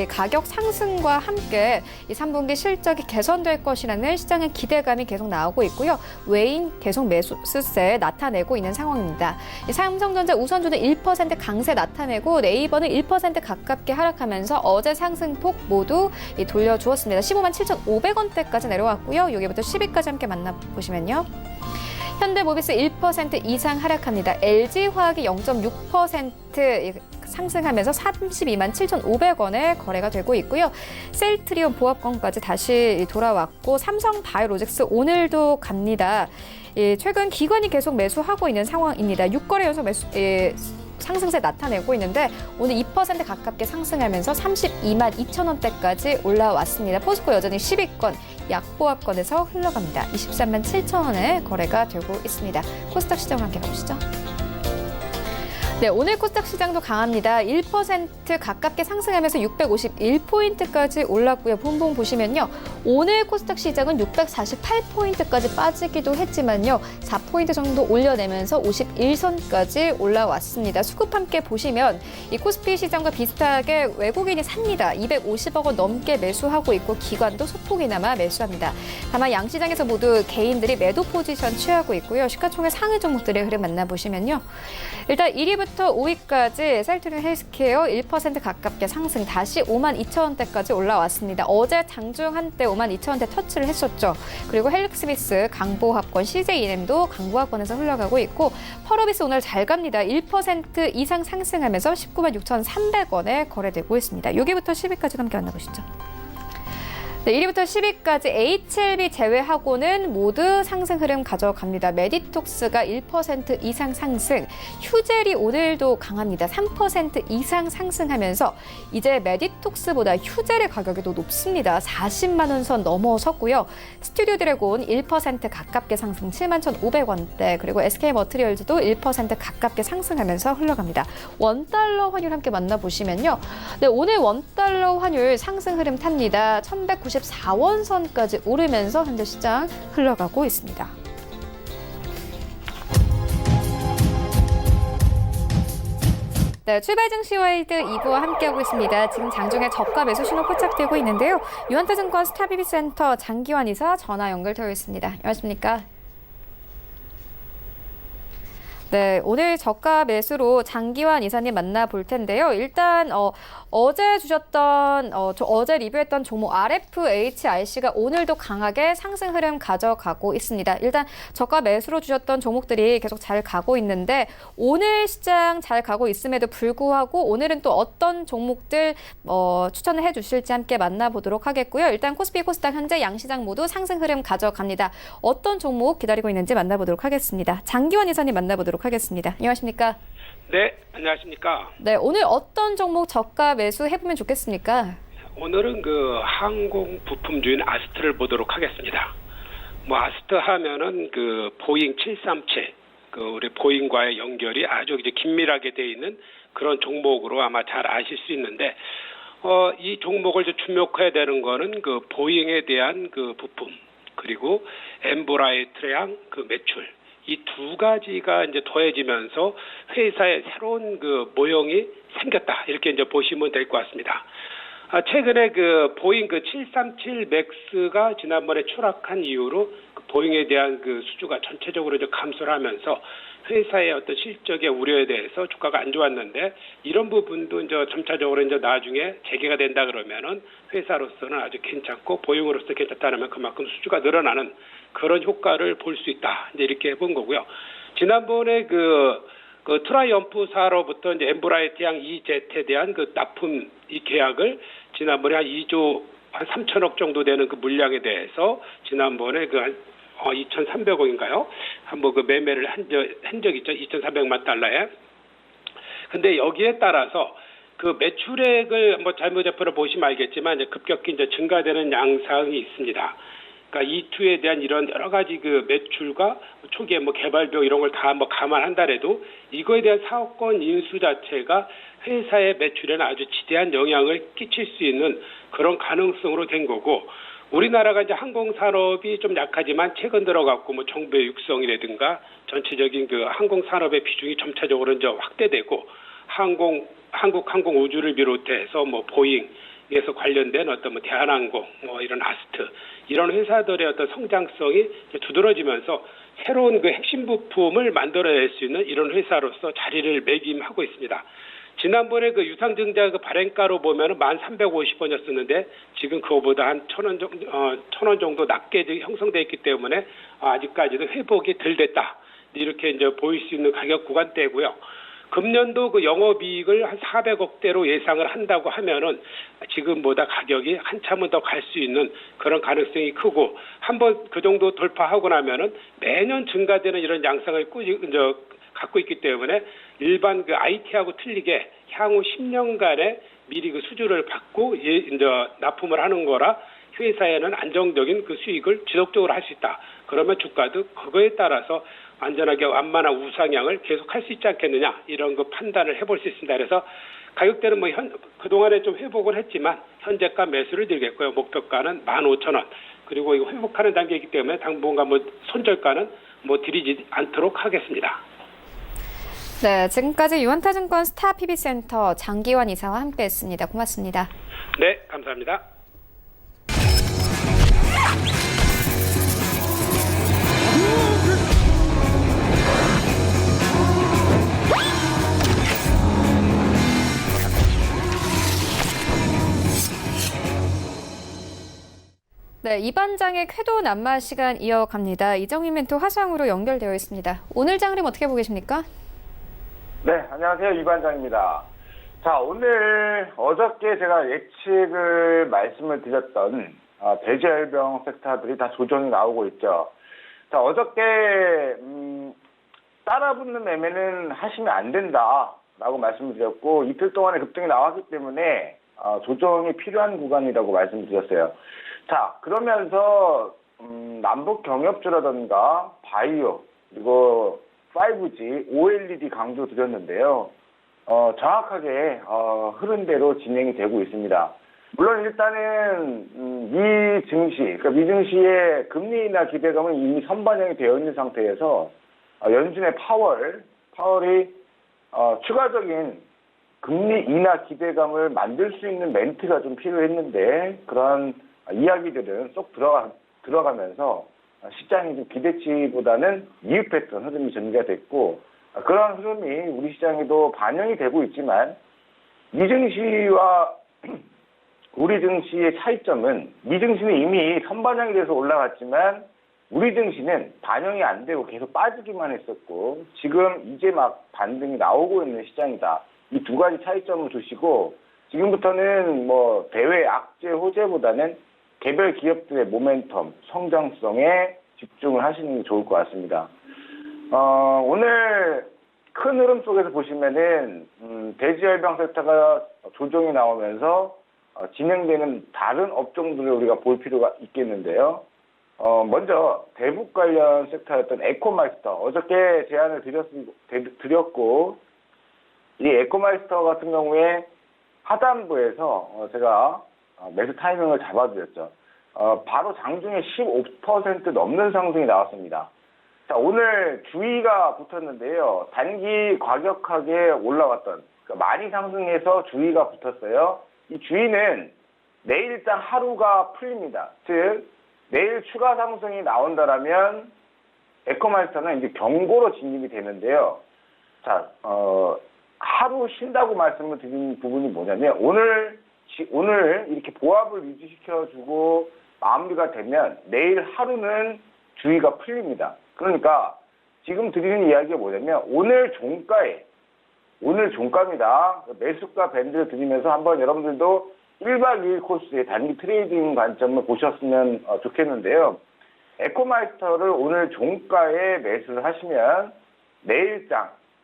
가격 상승과 함께 이 3분기 실적이 개선될 것이라는 시장의 기대감이 계속 나오고 있고요. 외인 계속 매수세 나타내고 있는 상황입니다. 이 삼성전자 우선주는 1% 강세 나타내고 네이버는 1% 가깝게 하락하면서 어제 상승폭 모두 돌려주었습니다. 15만 7,500원대까지 내려왔고요. 여기부터 10위까지 함께 만나보시면요. 현대모비스 1% 이상 하락합니다. LG화학이 0.6% 상승하면서 32만 7,500원에 거래가 되고 있고요. 셀트리온 보합권까지 다시 돌아왔고 삼성바이오로직스 오늘도 갑니다. 최근 기관이 계속 매수하고 있는 상황입니다. 6거래 연속 매수 상승세 나타내고 있는데 오늘 2% 가깝게 상승하면서 32만 2천 원대까지 올라왔습니다. 포스코 여전히 10위권 약보합권에서 흘러갑니다. 23만 7천 원에 거래가 되고 있습니다. 코스닥 시장 함께 가보시죠. 네, 오늘 코스닥 시장도 강합니다. 1% 가깝게 상승하면서 651포인트까지 올랐고요. 분봉 보시면요. 오늘 코스닥 시장은 648포인트까지 빠지기도 했지만요. 4포인트 정도 올려내면서 51선까지 올라왔습니다. 수급 함께 보시면 이 코스피 시장과 비슷하게 외국인이 삽니다. 250억 원 넘게 매수하고 있고 기관도 소폭이나마 매수합니다. 다만 양시장에서 모두 개인들이 매도 포지션 취하고 있고요. 시가총액 상위 종목들의 흐름 만나보시면요. 일단 1위부터 5위까지 셀트리온 헬스케어 1% 가깝게 상승, 다시 5만 2천 원대까지 올라왔습니다. 어제 장중 한때 5만 2천 원대 터치를 했었죠. 그리고 헬릭스미스, 강보합권, CJENM도 강보합권에서 흘러가고 있고 펄어비스 오늘 잘 갑니다. 1% 이상 상승하면서 19만 6,300원에 거래되고 있습니다. 6위부터 10위까지 함께 만나보시죠. 네, 1위부터 10위까지 HLB 제외하고는 모두 상승 흐름 가져갑니다. 메디톡스가 1% 이상 상승, 휴젤이 오늘도 강합니다. 3% 이상 상승하면서 이제 메디톡스보다 휴젤의 가격이 더 높습니다. 40만 원 선 넘어섰고요. 스튜디오 드래곤 1% 가깝게 상승 7만 1,500원대, 그리고 SK머트리얼즈도 1% 가깝게 상승하면서 흘러갑니다. 원달러 환율 함께 만나보시면요. 네, 오늘 원달러 환율 상승 흐름 탑니다. 1,194원 선까지 오르면서 현재 시장 흘러가고 있습니다. 네, 출발 증시 와이드 2부와 함께하고 있습니다. 지금 장중에 저가 매수 신호 포착되고 있는데요. 유한타증권 스타비비센터 장기환 이사 전화 연결되어 있습니다. 안녕하십니까? 네, 오늘 저가 매수로 장기환 이사님 만나볼 텐데요. 일단 어제 주셨던 어제 리뷰했던 종목 RFHIC가 오늘도 강하게 상승 흐름 가져가고 있습니다. 일단 저가 매수로 주셨던 종목들이 계속 잘 가고 있는데 오늘 시장 잘 가고 있음에도 불구하고 오늘은 또 어떤 종목들 추천을 해주실지 함께 만나보도록 하겠고요. 일단 코스피, 코스닥 현재 양시장 모두 상승 흐름 가져갑니다. 어떤 종목 기다리고 있는지 만나보도록 하겠습니다. 장기환 이사님 만나보도록 하겠습니다. 안녕하십니까? 네, 안녕하십니까? 네, 오늘 어떤 종목 저가 매수 해보면 좋겠습니까? 오늘은 그 항공 부품주인 아스트를 보도록 하겠습니다. 뭐 아스트 하면은 그 보잉 737, 그 우리 보잉과의 연결이 아주 이제 긴밀하게 돼 있는 그런 종목으로 아마 잘 아실 수 있는데, 이 종목을 이제 주목해야 되는 거는 그 보잉에 대한 그 부품, 그리고 엠브라이트랑 그 매출. 이 두 가지가 이제 더해지면서 회사의 새로운 그 모형이 생겼다. 이렇게 이제 보시면 될 것 같습니다. 최근에 그 보잉 그 737 맥스가 지난번에 추락한 이후로 그 보잉에 대한 그 수주가 전체적으로 이제 감소를 하면서 회사의 어떤 실적의 우려에 대해서 주가가 안 좋았는데, 이런 부분도 이제 점차적으로 이제 나중에 재개가 된다 그러면은 회사로서는 아주 괜찮고 보잉으로서 괜찮다면 그만큼 수주가 늘어나는 그런 효과를 볼 수 있다. 이제 이렇게 해본 거고요. 지난번에 그 트라이엄프사로부터 이제 엠브라이트양 EZ에 대한 그 납품 이 계약을 지난번에 한 2조 한 3천억 정도 되는 그 물량에 대해서 지난번에 그 한 2,300억인가요? 한번 그 매매를 한 적 있죠. 2,300만 달러에. 근데 여기에 따라서 그 매출액을 뭐 잘못해서 보시면 알겠지만 이제 급격히 이제 증가되는 양상이 있습니다. 그러니까 E2에 대한 이런 여러 가지 그 매출과 초기에 뭐 개발 비용 이런 걸 다 뭐 감안한다래도 이거에 대한 사업권 인수 자체가 회사의 매출에는 아주 지대한 영향을 끼칠 수 있는 그런 가능성으로 된 거고, 우리나라가 이제 항공 산업이 좀 약하지만 최근 들어갖고 뭐 정부의 육성이라든가 전체적인 그 항공 산업의 비중이 점차적으로 이제 확대되고, 한국 항공 우주를 비롯해서 뭐 보잉에서 관련된 어떤 뭐 대한항공, 뭐 이런 아스트 이런 회사들의 어떤 성장성이 두드러지면서 새로운 그 핵심 부품을 만들어낼 수 있는 이런 회사로서 자리를 매김하고 있습니다. 지난번에 그 유상증자 그 발행가로 보면은 1,350원이었었는데 지금 그거보다 한 1,000원 정도 낮게 형성돼 있기 때문에 아직까지도 회복이 덜 됐다. 이렇게 이제 보일 수 있는 가격 구간대고요. 금년도 그 영업이익을 한 400억대로 예상을 한다고 하면은 지금보다 가격이 한참은 더 갈 수 있는 그런 가능성이 크고, 한번 그 정도 돌파하고 나면은 매년 증가되는 이런 양상을 이제 갖고 있기 때문에 일반 그 IT하고 틀리게 향후 10년간의 미리 그 수주를 받고 이제 납품을 하는 거라 회사에는 안정적인 그 수익을 지속적으로 할 수 있다. 그러면 주가도 그거에 따라서 안전하게 완만한 우상향을 계속 할 수 있지 않겠느냐, 이런 그 판단을 해볼 수 있습니다. 그래서 가격대는 뭐 그동안에 좀 회복을 했지만 현재가 매수를 드리겠고요. 목표가는 15,000원. 그리고 이거 회복하는 단계이기 때문에 당분간 뭐 손절가는 뭐 드리지 않도록 하겠습니다. 네, 지금까지 유한타증권 스타 PB센터 장기환 이사와 함께했습니다. 고맙습니다. 네, 감사합니다. 네, 이반장의 쾌도 난마 시간 이어갑니다. 이정민 멘토 화상으로 연결되어 있습니다. 오늘 장 흐름 어떻게 보고 계십니까? 네, 안녕하세요. 이반장입니다. 자, 오늘 어저께 제가 예측을 말씀을 드렸던 대지열병 섹터들이 다 조정이 나오고 있죠. 자, 어저께 따라붙는 매매는 하시면 안 된다라고 말씀을 드렸고, 이틀 동안에 급등이 나왔기 때문에 조정이 필요한 구간이라고 말씀드렸어요. 자, 그러면서 남북 경협주라든가 바이오, 그리고 5G, OLED 강조 드렸는데요. 정확하게 흐른 대로 진행이 되고 있습니다. 물론 일단은 미 증시, 그러니까 미 증시의 금리 인하 기대감은 이미 선반영이 되어 있는 상태에서 연준의 파월이 추가적인 금리 인하 기대감을 만들 수 있는 멘트가 좀 필요했는데, 그런 이야기들은 쏙 들어가면서 시장이 좀 기대치보다는 미흡했던 흐름이 전개가 됐고, 그런 흐름이 우리 시장에도 반영이 되고 있지만 미증시와 우리 증시의 차이점은 미증시는 이미 선반영이 돼서 올라갔지만 우리 증시는 반영이 안 되고 계속 빠지기만 했었고 지금 이제 막 반등이 나오고 있는 시장이다. 이 두 가지 차이점을 두시고 지금부터는 뭐 대외 악재 호재보다는 개별 기업들의 모멘텀, 성장성에 집중을 하시는 게 좋을 것 같습니다. 오늘 큰 흐름 속에서 보시면은 대지열병 섹터가 조정이 나오면서 진행되는 다른 업종들을 우리가 볼 필요가 있겠는데요. 먼저 대북 관련 섹터였던 에코마이스터 어저께 제안을 드렸고 이 에코마이스터 같은 경우에 하단부에서 제가 매수 타이밍을 잡아드렸죠. 바로 장중에 15% 넘는 상승이 나왔습니다. 자, 오늘 주의가 붙었는데요. 단기 과격하게 올라왔던 그러니까 많이 상승해서 주의가 붙었어요. 이 주의는 내일장 하루가 풀립니다. 즉 내일 추가 상승이 나온다라면 에코마이스터는 이제 경고로 진입이 되는데요. 자, 하루 쉰다고 말씀을 드린 부분이 뭐냐면 오늘 이렇게 보합을 유지시켜주고 마무리가 되면 내일 하루는 주의가 풀립니다. 그러니까 지금 드리는 이야기가 뭐냐면 오늘 종가입니다. 매수가 밴드를 드리면서 한번 여러분들도 1박 2일 코스의 단기 트레이딩 관점을 보셨으면 좋겠는데요. 에코마이스터를 오늘 종가에 매수를 하시면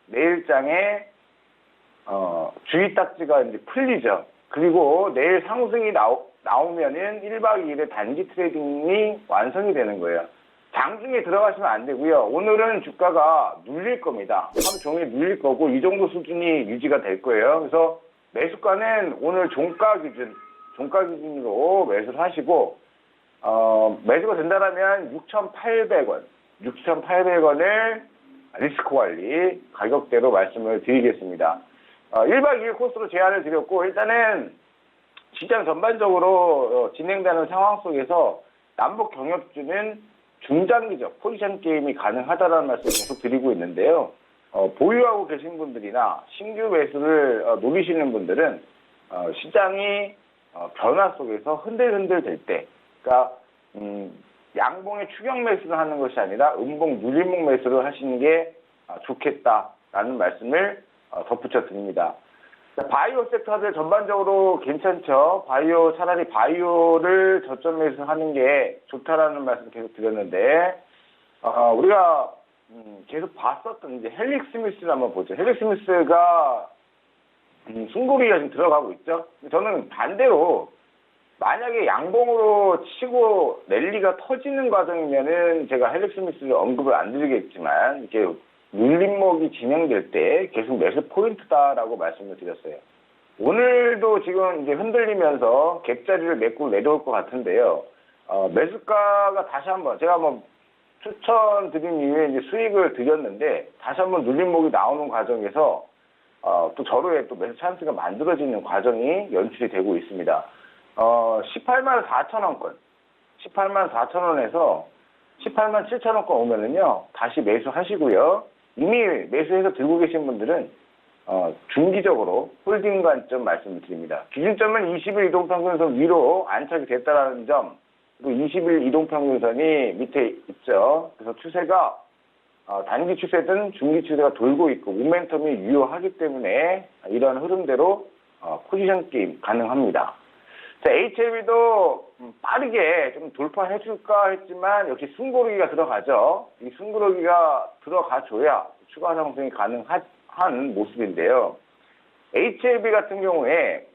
내일장에 주의 딱지가 이제 풀리죠. 그리고 내일 상승이 나오면은 1박 2일의 단기 트레이딩이 완성이 되는 거예요. 장중에 들어가시면 안 되고요. 오늘은 주가가 눌릴 겁니다. 하루 종일 눌릴 거고 이 정도 수준이 유지가 될 거예요. 그래서 매수가는 오늘 종가 기준으로 매수를 하시고 매수가 된다라면 6,800원을 리스크 관리 가격대로 말씀을 드리겠습니다. 1박 2일 코스로 제안을 드렸고 일단은 시장 전반적으로 진행되는 상황 속에서 남북 경협주는 중장기적 포지션 게임이 가능하다는 말씀을 계속 드리고 있는데요. 보유하고 계신 분들이나 신규 매수를 노리시는 분들은 시장이 변화 속에서 흔들흔들 될 때, 그러니까 양봉의 추격 매수를 하는 것이 아니라 음봉 눌림목 매수를 하시는 게 좋겠다라는 말씀을 덧붙여 드립니다. 바이오 섹터들 전반적으로 괜찮죠. 차라리 바이오를 저점 매수하는 게 좋다라는 말씀 계속 드렸는데 우리가 계속 봤었던 이제 헬릭스미스를 한번 보죠. 헬릭스미스가 숨고르기가 지금 들어가고 있죠. 저는 반대로 만약에 양봉으로 치고 랠리가 터지는 과정이면은 제가 헬릭스미스를 언급을 안 드리겠지만 이렇게 눌림목이 진행될 때 계속 매수 포인트다라고 말씀을 드렸어요. 오늘도 지금 이제 흔들리면서 갭자리를 메고 내려올 것 같은데요. 매수가가 다시 한번 제가 한번 추천드린 이후에 이제 수익을 드렸는데 다시 한번 눌림목이 나오는 과정에서 또 저로의 또 매수 찬스가 만들어지는 과정이 연출이 되고 있습니다. 18만 4천원권, 18만 4천원에서 18만 7천원권 오면은요 다시 매수하시고요. 이미 매수해서 들고 계신 분들은 중기적으로 홀딩 관점 말씀을 드립니다. 기준점은 20일 이동평균선 위로 안착이 됐다는 점, 그리고 20일 이동평균선이 밑에 있죠. 그래서 추세가 단기 추세든 중기 추세가 돌고 있고 모멘텀이 유효하기 때문에 이런 흐름대로 포지션 게임 가능합니다. 자, HLB도 빠르게 좀 돌파해줄까 했지만 역시 숨고르기가 들어가죠. 이 숨고르기가 들어가줘야 추가 상승이 가능한 모습인데요. HLB 같은 경우에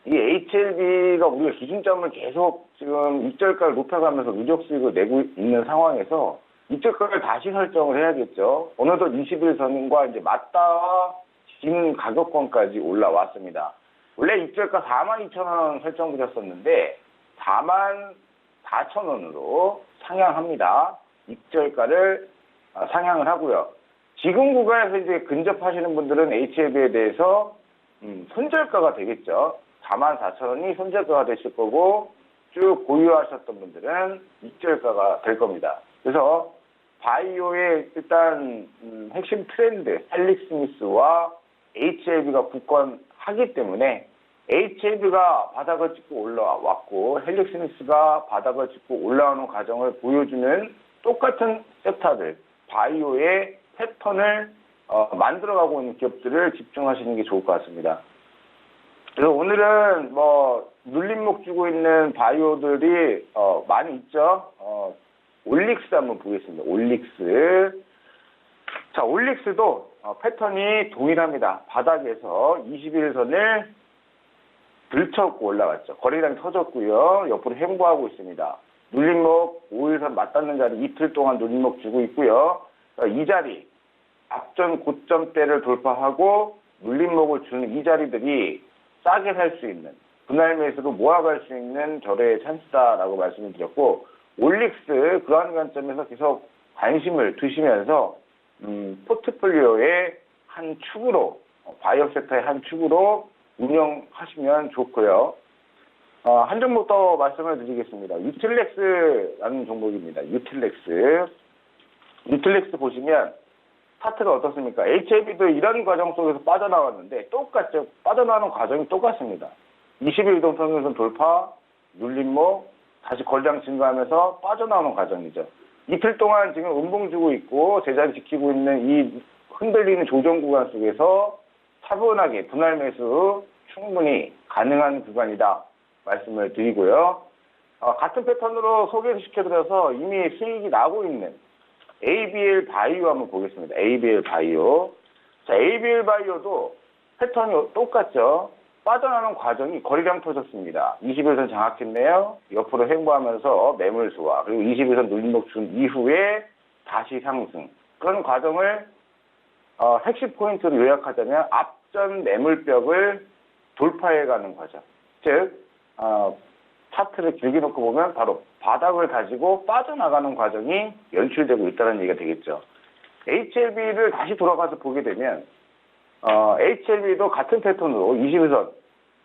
이 HLB가 우리가 기준점을 계속 지금 익절가를 높여가면서 누적 수익을 내고 있는 상황에서 익절가를 다시 설정을 해야겠죠. 어느덧 21선과 이제 맞닿아진 가격권까지 올라왔습니다. 원래 입절가 42,000원 설정드렸었는데 44,000원으로 상향합니다. 입절가를 상향을 하고요. 지금 구간에서 이제 근접하시는 분들은 HLB에 대해서 손절가가 되겠죠. 44,000원이 손절가가 되실 거고 쭉 보유하셨던 분들은 입절가가 될 겁니다. 그래서 바이오의 일단 핵심 트렌드 헬릭스미스와 HLB가 굳건하기 때문에 HLB가 바닥을 찍고 올라왔고 헬릭스미스가 바닥을 찍고 올라오는 과정을 보여주는 똑같은 섹터들 바이오의 패턴을 만들어가고 있는 기업들을 집중하시는 게 좋을 것 같습니다. 그래서 오늘은 뭐 눌림목 주고 있는 바이오들이 많이 있죠. 올릭스 한번 보겠습니다. 올릭스. 자, 올릭스도 패턴이 동일합니다. 바닥에서 21선을 들쳐고 올라갔죠. 거래량이 터졌고요. 옆으로 횡보하고 있습니다. 눌림목 5일선 맞닿는 자리 이틀 동안 눌림목 주고 있고요. 이 자리 앞전 고점대를 돌파하고 눌림목을 주는 이 자리들이 싸게 살 수 있는 분할 매수로 모아갈 수 있는 절의 찬스다라고 말씀을 드렸고 올릭스 그러한 관점에서 계속 관심을 두시면서 포트폴리오의 한 축으로 바이오 섹터의 한 축으로 운영하시면 좋고요. 한 종목 더 말씀을 드리겠습니다. 유틸렉스라는 종목입니다. 유틸렉스 보시면 차트가 어떻습니까? HLB도 이런 과정 속에서 빠져나왔는데 똑같죠. 빠져나가는 과정이 똑같습니다. 20일 이동평균선 돌파, 눌림목, 다시 거래량 증가하면서 빠져나오는 과정이죠. 이틀 동안 지금 음봉 주고 있고 제자리 지키고 있는 이 흔들리는 조정 구간 속에서 차분하게 분할 매수 충분히 가능한 구간이다 말씀을 드리고요. 같은 패턴으로 소개시켜드려서 이미 수익이 나고 있는 ABL 바이오 한번 보겠습니다. ABL 바이오. 자, ABL 바이오도 패턴이 똑같죠. 빠져나가는 과정이 거래량 터졌습니다. 21선 장악했네요. 옆으로 횡보하면서 매물 소화. 그리고 21선 눌림목 준 이후에 다시 상승. 그런 과정을 핵심 포인트로 요약하자면 앞전 매물벽을 돌파해가는 과정. 즉 차트를 길게 놓고 보면 바로 바닥을 가지고 빠져나가는 과정이 연출되고 있다는 얘기가 되겠죠. HLB를 다시 돌아가서 보게 되면 HLB도 같은 패턴으로 21선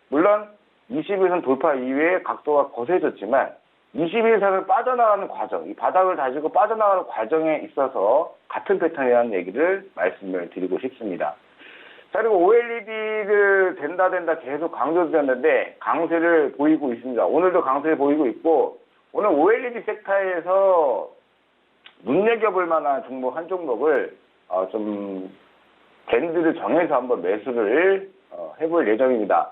물론 21선 돌파 이후에 각도가 거세졌지만 21선을 빠져나가는 과정, 이 바닥을 다지고 빠져나가는 과정에 있어서 같은 패턴이라는 얘기를 말씀을 드리고 싶습니다. 자, 그리고 OLED를 된다 계속 강조드렸는데 강세를 보이고 있습니다. 오늘도 강세를 보이고 있고 오늘 OLED 섹터에서 눈여겨볼 만한 종목 한 종목을 좀 밴드를 정해서 한번 매수를 해볼 예정입니다.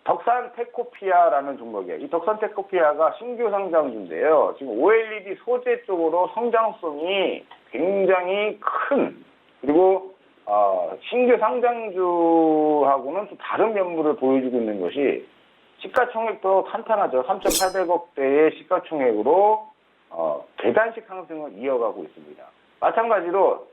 덕산테코피아라는 종목이에요. 이 덕산테코피아가 신규 상장주인데요. 지금 OLED 소재 쪽으로 성장성이 굉장히 큰 그리고 신규 상장주하고는 좀 다른 면모를 보여주고 있는 것이 시가총액도 탄탄하죠. 3,800억대의 시가총액으로 계단식 상승을 이어가고 있습니다. 마찬가지로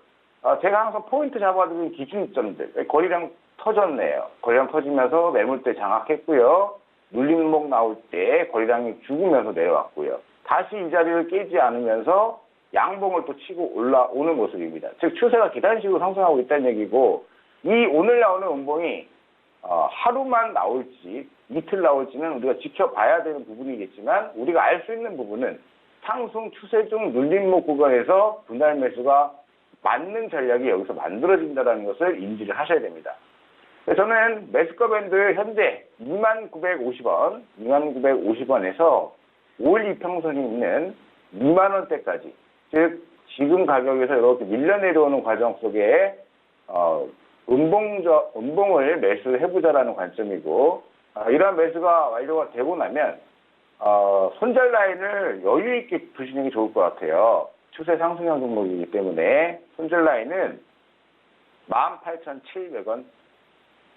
제가 항상 포인트 잡아드리는 기준점들 거래량 터졌네요. 거래량 터지면서 매물대 장악했고요. 눌림목 나올 때 거래량이 죽으면서 내려왔고요. 다시 이 자리를 깨지 않으면서 양봉을 또 치고 올라오는 모습입니다. 즉 추세가 계단식으로 상승하고 있다는 얘기고 이 오늘 나오는 음봉이 하루만 나올지 이틀 나올지는 우리가 지켜봐야 되는 부분이겠지만 우리가 알 수 있는 부분은 상승 추세 중 눌림목 구간에서 분할 매수가 맞는 전략이 여기서 만들어진다는 것을 인지를 하셔야 됩니다. 저는 매수가 밴드 현재 2950원에서 5일 이평선이 있는 2만원대까지 즉 지금 가격에서 이렇게 밀려 내려오는 과정 속에 음봉을 매수해보자라는 관점이고 이러한 매수가 완료가 되고 나면 손절 라인을 여유 있게 두시는 게 좋을 것 같아요. 추세 상승형 종목이기 때문에 손절 라인은 18,700원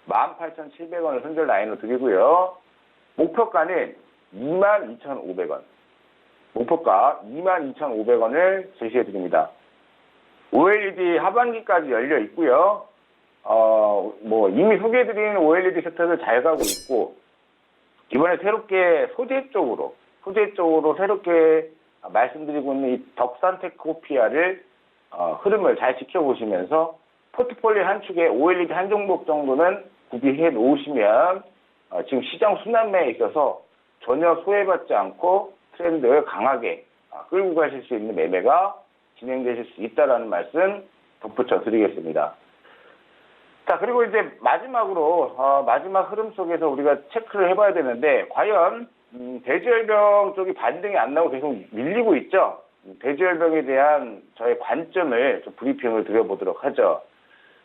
18,700원을 손절 라인으로 드리고요. 목표가는 22,500원 목표가 22,500원을 제시해 드립니다. OLED 하반기까지 열려 있고요. 이미 소개해드린 OLED 섹터를 잘 가고 있고, 이번에 새롭게 소재 쪽으로 새롭게 말씀드리고 있는 이 덕산테코피아를 흐름을 잘 지켜보시면서 포트폴리오 한 축에 OLED 한 종목 정도는 구비해 놓으시면 지금 시장 순환매에 있어서 전혀 소외받지 않고 트렌드 강하게 끌고 가실 수 있는 매매가 진행되실 수 있다라는 말씀 덧붙여 드리겠습니다. 자, 그리고 이제 마지막으로 마지막 흐름 속에서 우리가 체크를 해봐야 되는데 과연 대지열병 쪽이 반등이 안 나오고 계속 밀리고 있죠. 대지열병에 대한 저의 관점을 좀 브리핑을 드려보도록 하죠.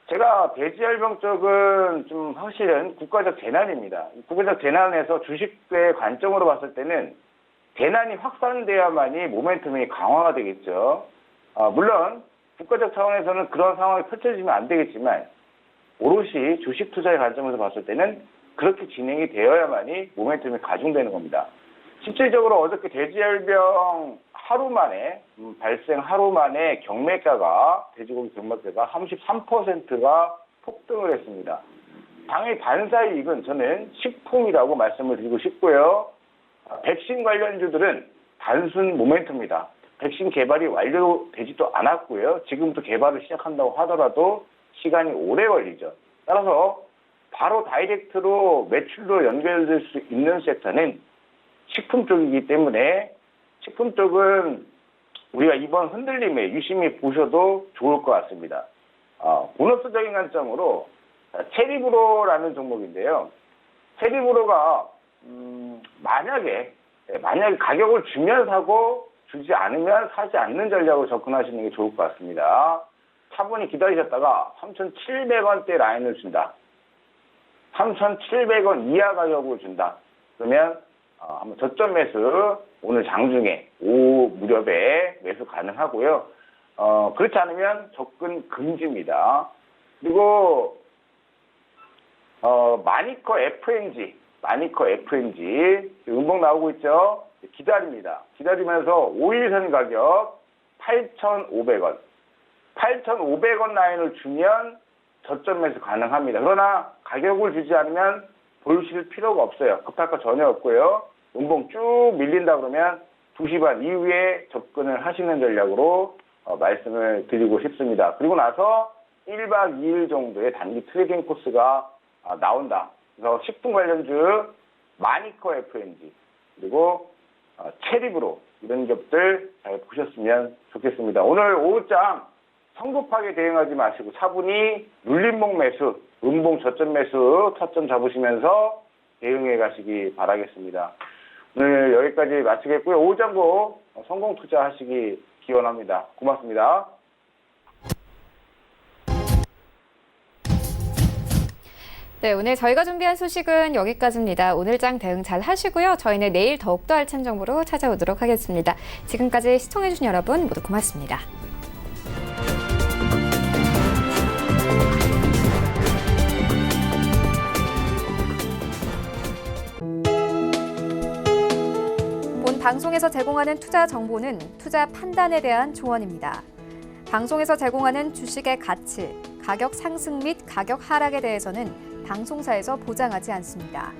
제가 대지열병 쪽은 좀 사실은 국가적 재난입니다. 국가적 재난에서 주식의 관점으로 봤을 때는 재난이 확산돼야만이 모멘텀이 강화가 되겠죠. 물론 국가적 차원에서는 그런 상황이 펼쳐지면 안 되겠지만 오롯이 주식 투자의 관점에서 봤을 때는 그렇게 진행이 되어야만이 모멘텀이 가중되는 겁니다. 실질적으로 어저께 대지열병 하루 만에 발생 하루 만에 경매가가 돼지고기 경매가가 33%가 폭등을 했습니다. 당의 반사이익은 저는 식품이라고 말씀을 드리고 싶고요. 백신 관련주들은 단순 모멘텀입니다. 백신 개발이 완료되지도 않았고요. 지금부터 개발을 시작한다고 하더라도 시간이 오래 걸리죠. 따라서 바로 다이렉트로 매출로 연결될 수 있는 섹터는 식품 쪽이기 때문에 식품 쪽은 우리가 이번 흔들림에 유심히 보셔도 좋을 것 같습니다. 보너스적인 관점으로 체리브로라는 종목인데요. 체리브로가 만약에 가격을 주면 사고 주지 않으면 사지 않는 전략으로 접근하시는 게 좋을 것 같습니다. 차분히 기다리셨다가 3,700원대 라인을 준다. 3,700원 이하 가격을 준다. 그러면 한번 저점 매수 오늘 장중에 오후 무렵에 매수 가능하고요. 그렇지 않으면 접근 금지입니다. 그리고 마니커 FNG 음봉 나오고 있죠. 기다립니다. 기다리면서 5일선 가격 8,500원 8,500원 라인을 주면 저점 매수 가능합니다. 그러나 가격을 주지 않으면 보실 필요가 없어요. 급할 거 전혀 없고요. 음봉 쭉 밀린다 그러면 2시 반 이후에 접근을 하시는 전략으로 말씀을 드리고 싶습니다. 그리고 나서 1박 2일 정도의 단기 트레이딩 코스가 나온다. 그래서 식품 관련주 마니커 FNG 그리고 체리브로 이런 겹들 잘 보셨으면 좋겠습니다. 오늘 오후장 성급하게 대응하지 마시고 차분히 눌림목 매수, 음봉 저점 매수 타점 잡으시면서 대응해 가시기 바라겠습니다. 오늘 여기까지 마치겠고요. 오후장고 성공 투자하시기 기원합니다. 고맙습니다. 네, 오늘 저희가 준비한 소식은 여기까지입니다. 오늘장 대응 잘 하시고요. 저희는 내일 더욱더 알찬 정보로 찾아오도록 하겠습니다. 지금까지 시청해주신 여러분 모두 고맙습니다. 본 방송에서 제공하는 투자 정보는 투자 판단에 대한 조언입니다. 방송에서 제공하는 주식의 가치, 가격 상승 및 가격 하락에 대해서는 방송사에서 보장하지 않습니다.